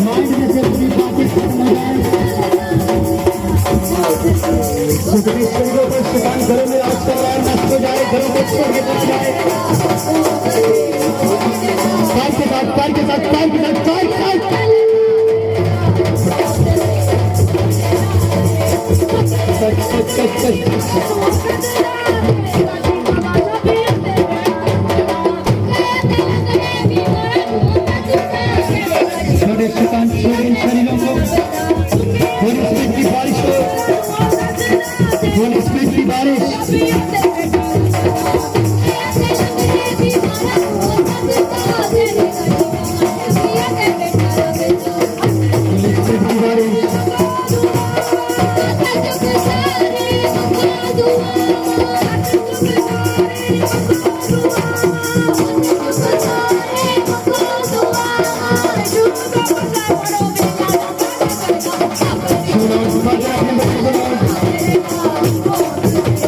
माइंड में से पूरी बातें खत्म हो जाए जितने शरीरों पर शैतान घरों में राज कर रहा है नष्ट हो जाए, घरों को छोड़ के चला जाए। कार के साथ कार के साथ कार के साथ कार छोटे शैतान छोड़ इन शरीरों को, होली स्पिरिट की बारिश हो, होली स्पिरिट की बारिश। होली स्पिरिट की बारिश। छूना उठा अपने बच्चों को,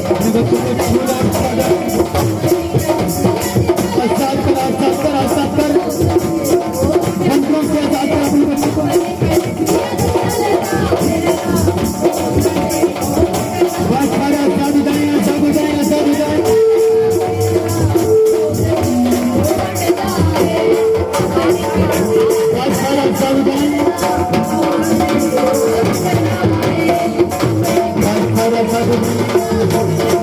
अपने बच्चों को छूना उठा आजाद कर, आजाद कर, आजाद कर, बंधनों से आजाद कर अपने बच्चों को। बहुत सारे आजाद हो जाए, आजाद हो जाए, आजाद हो जाए। बहुत सारे आजाद हो जाए, बहुत सारे आजाद हो जाए।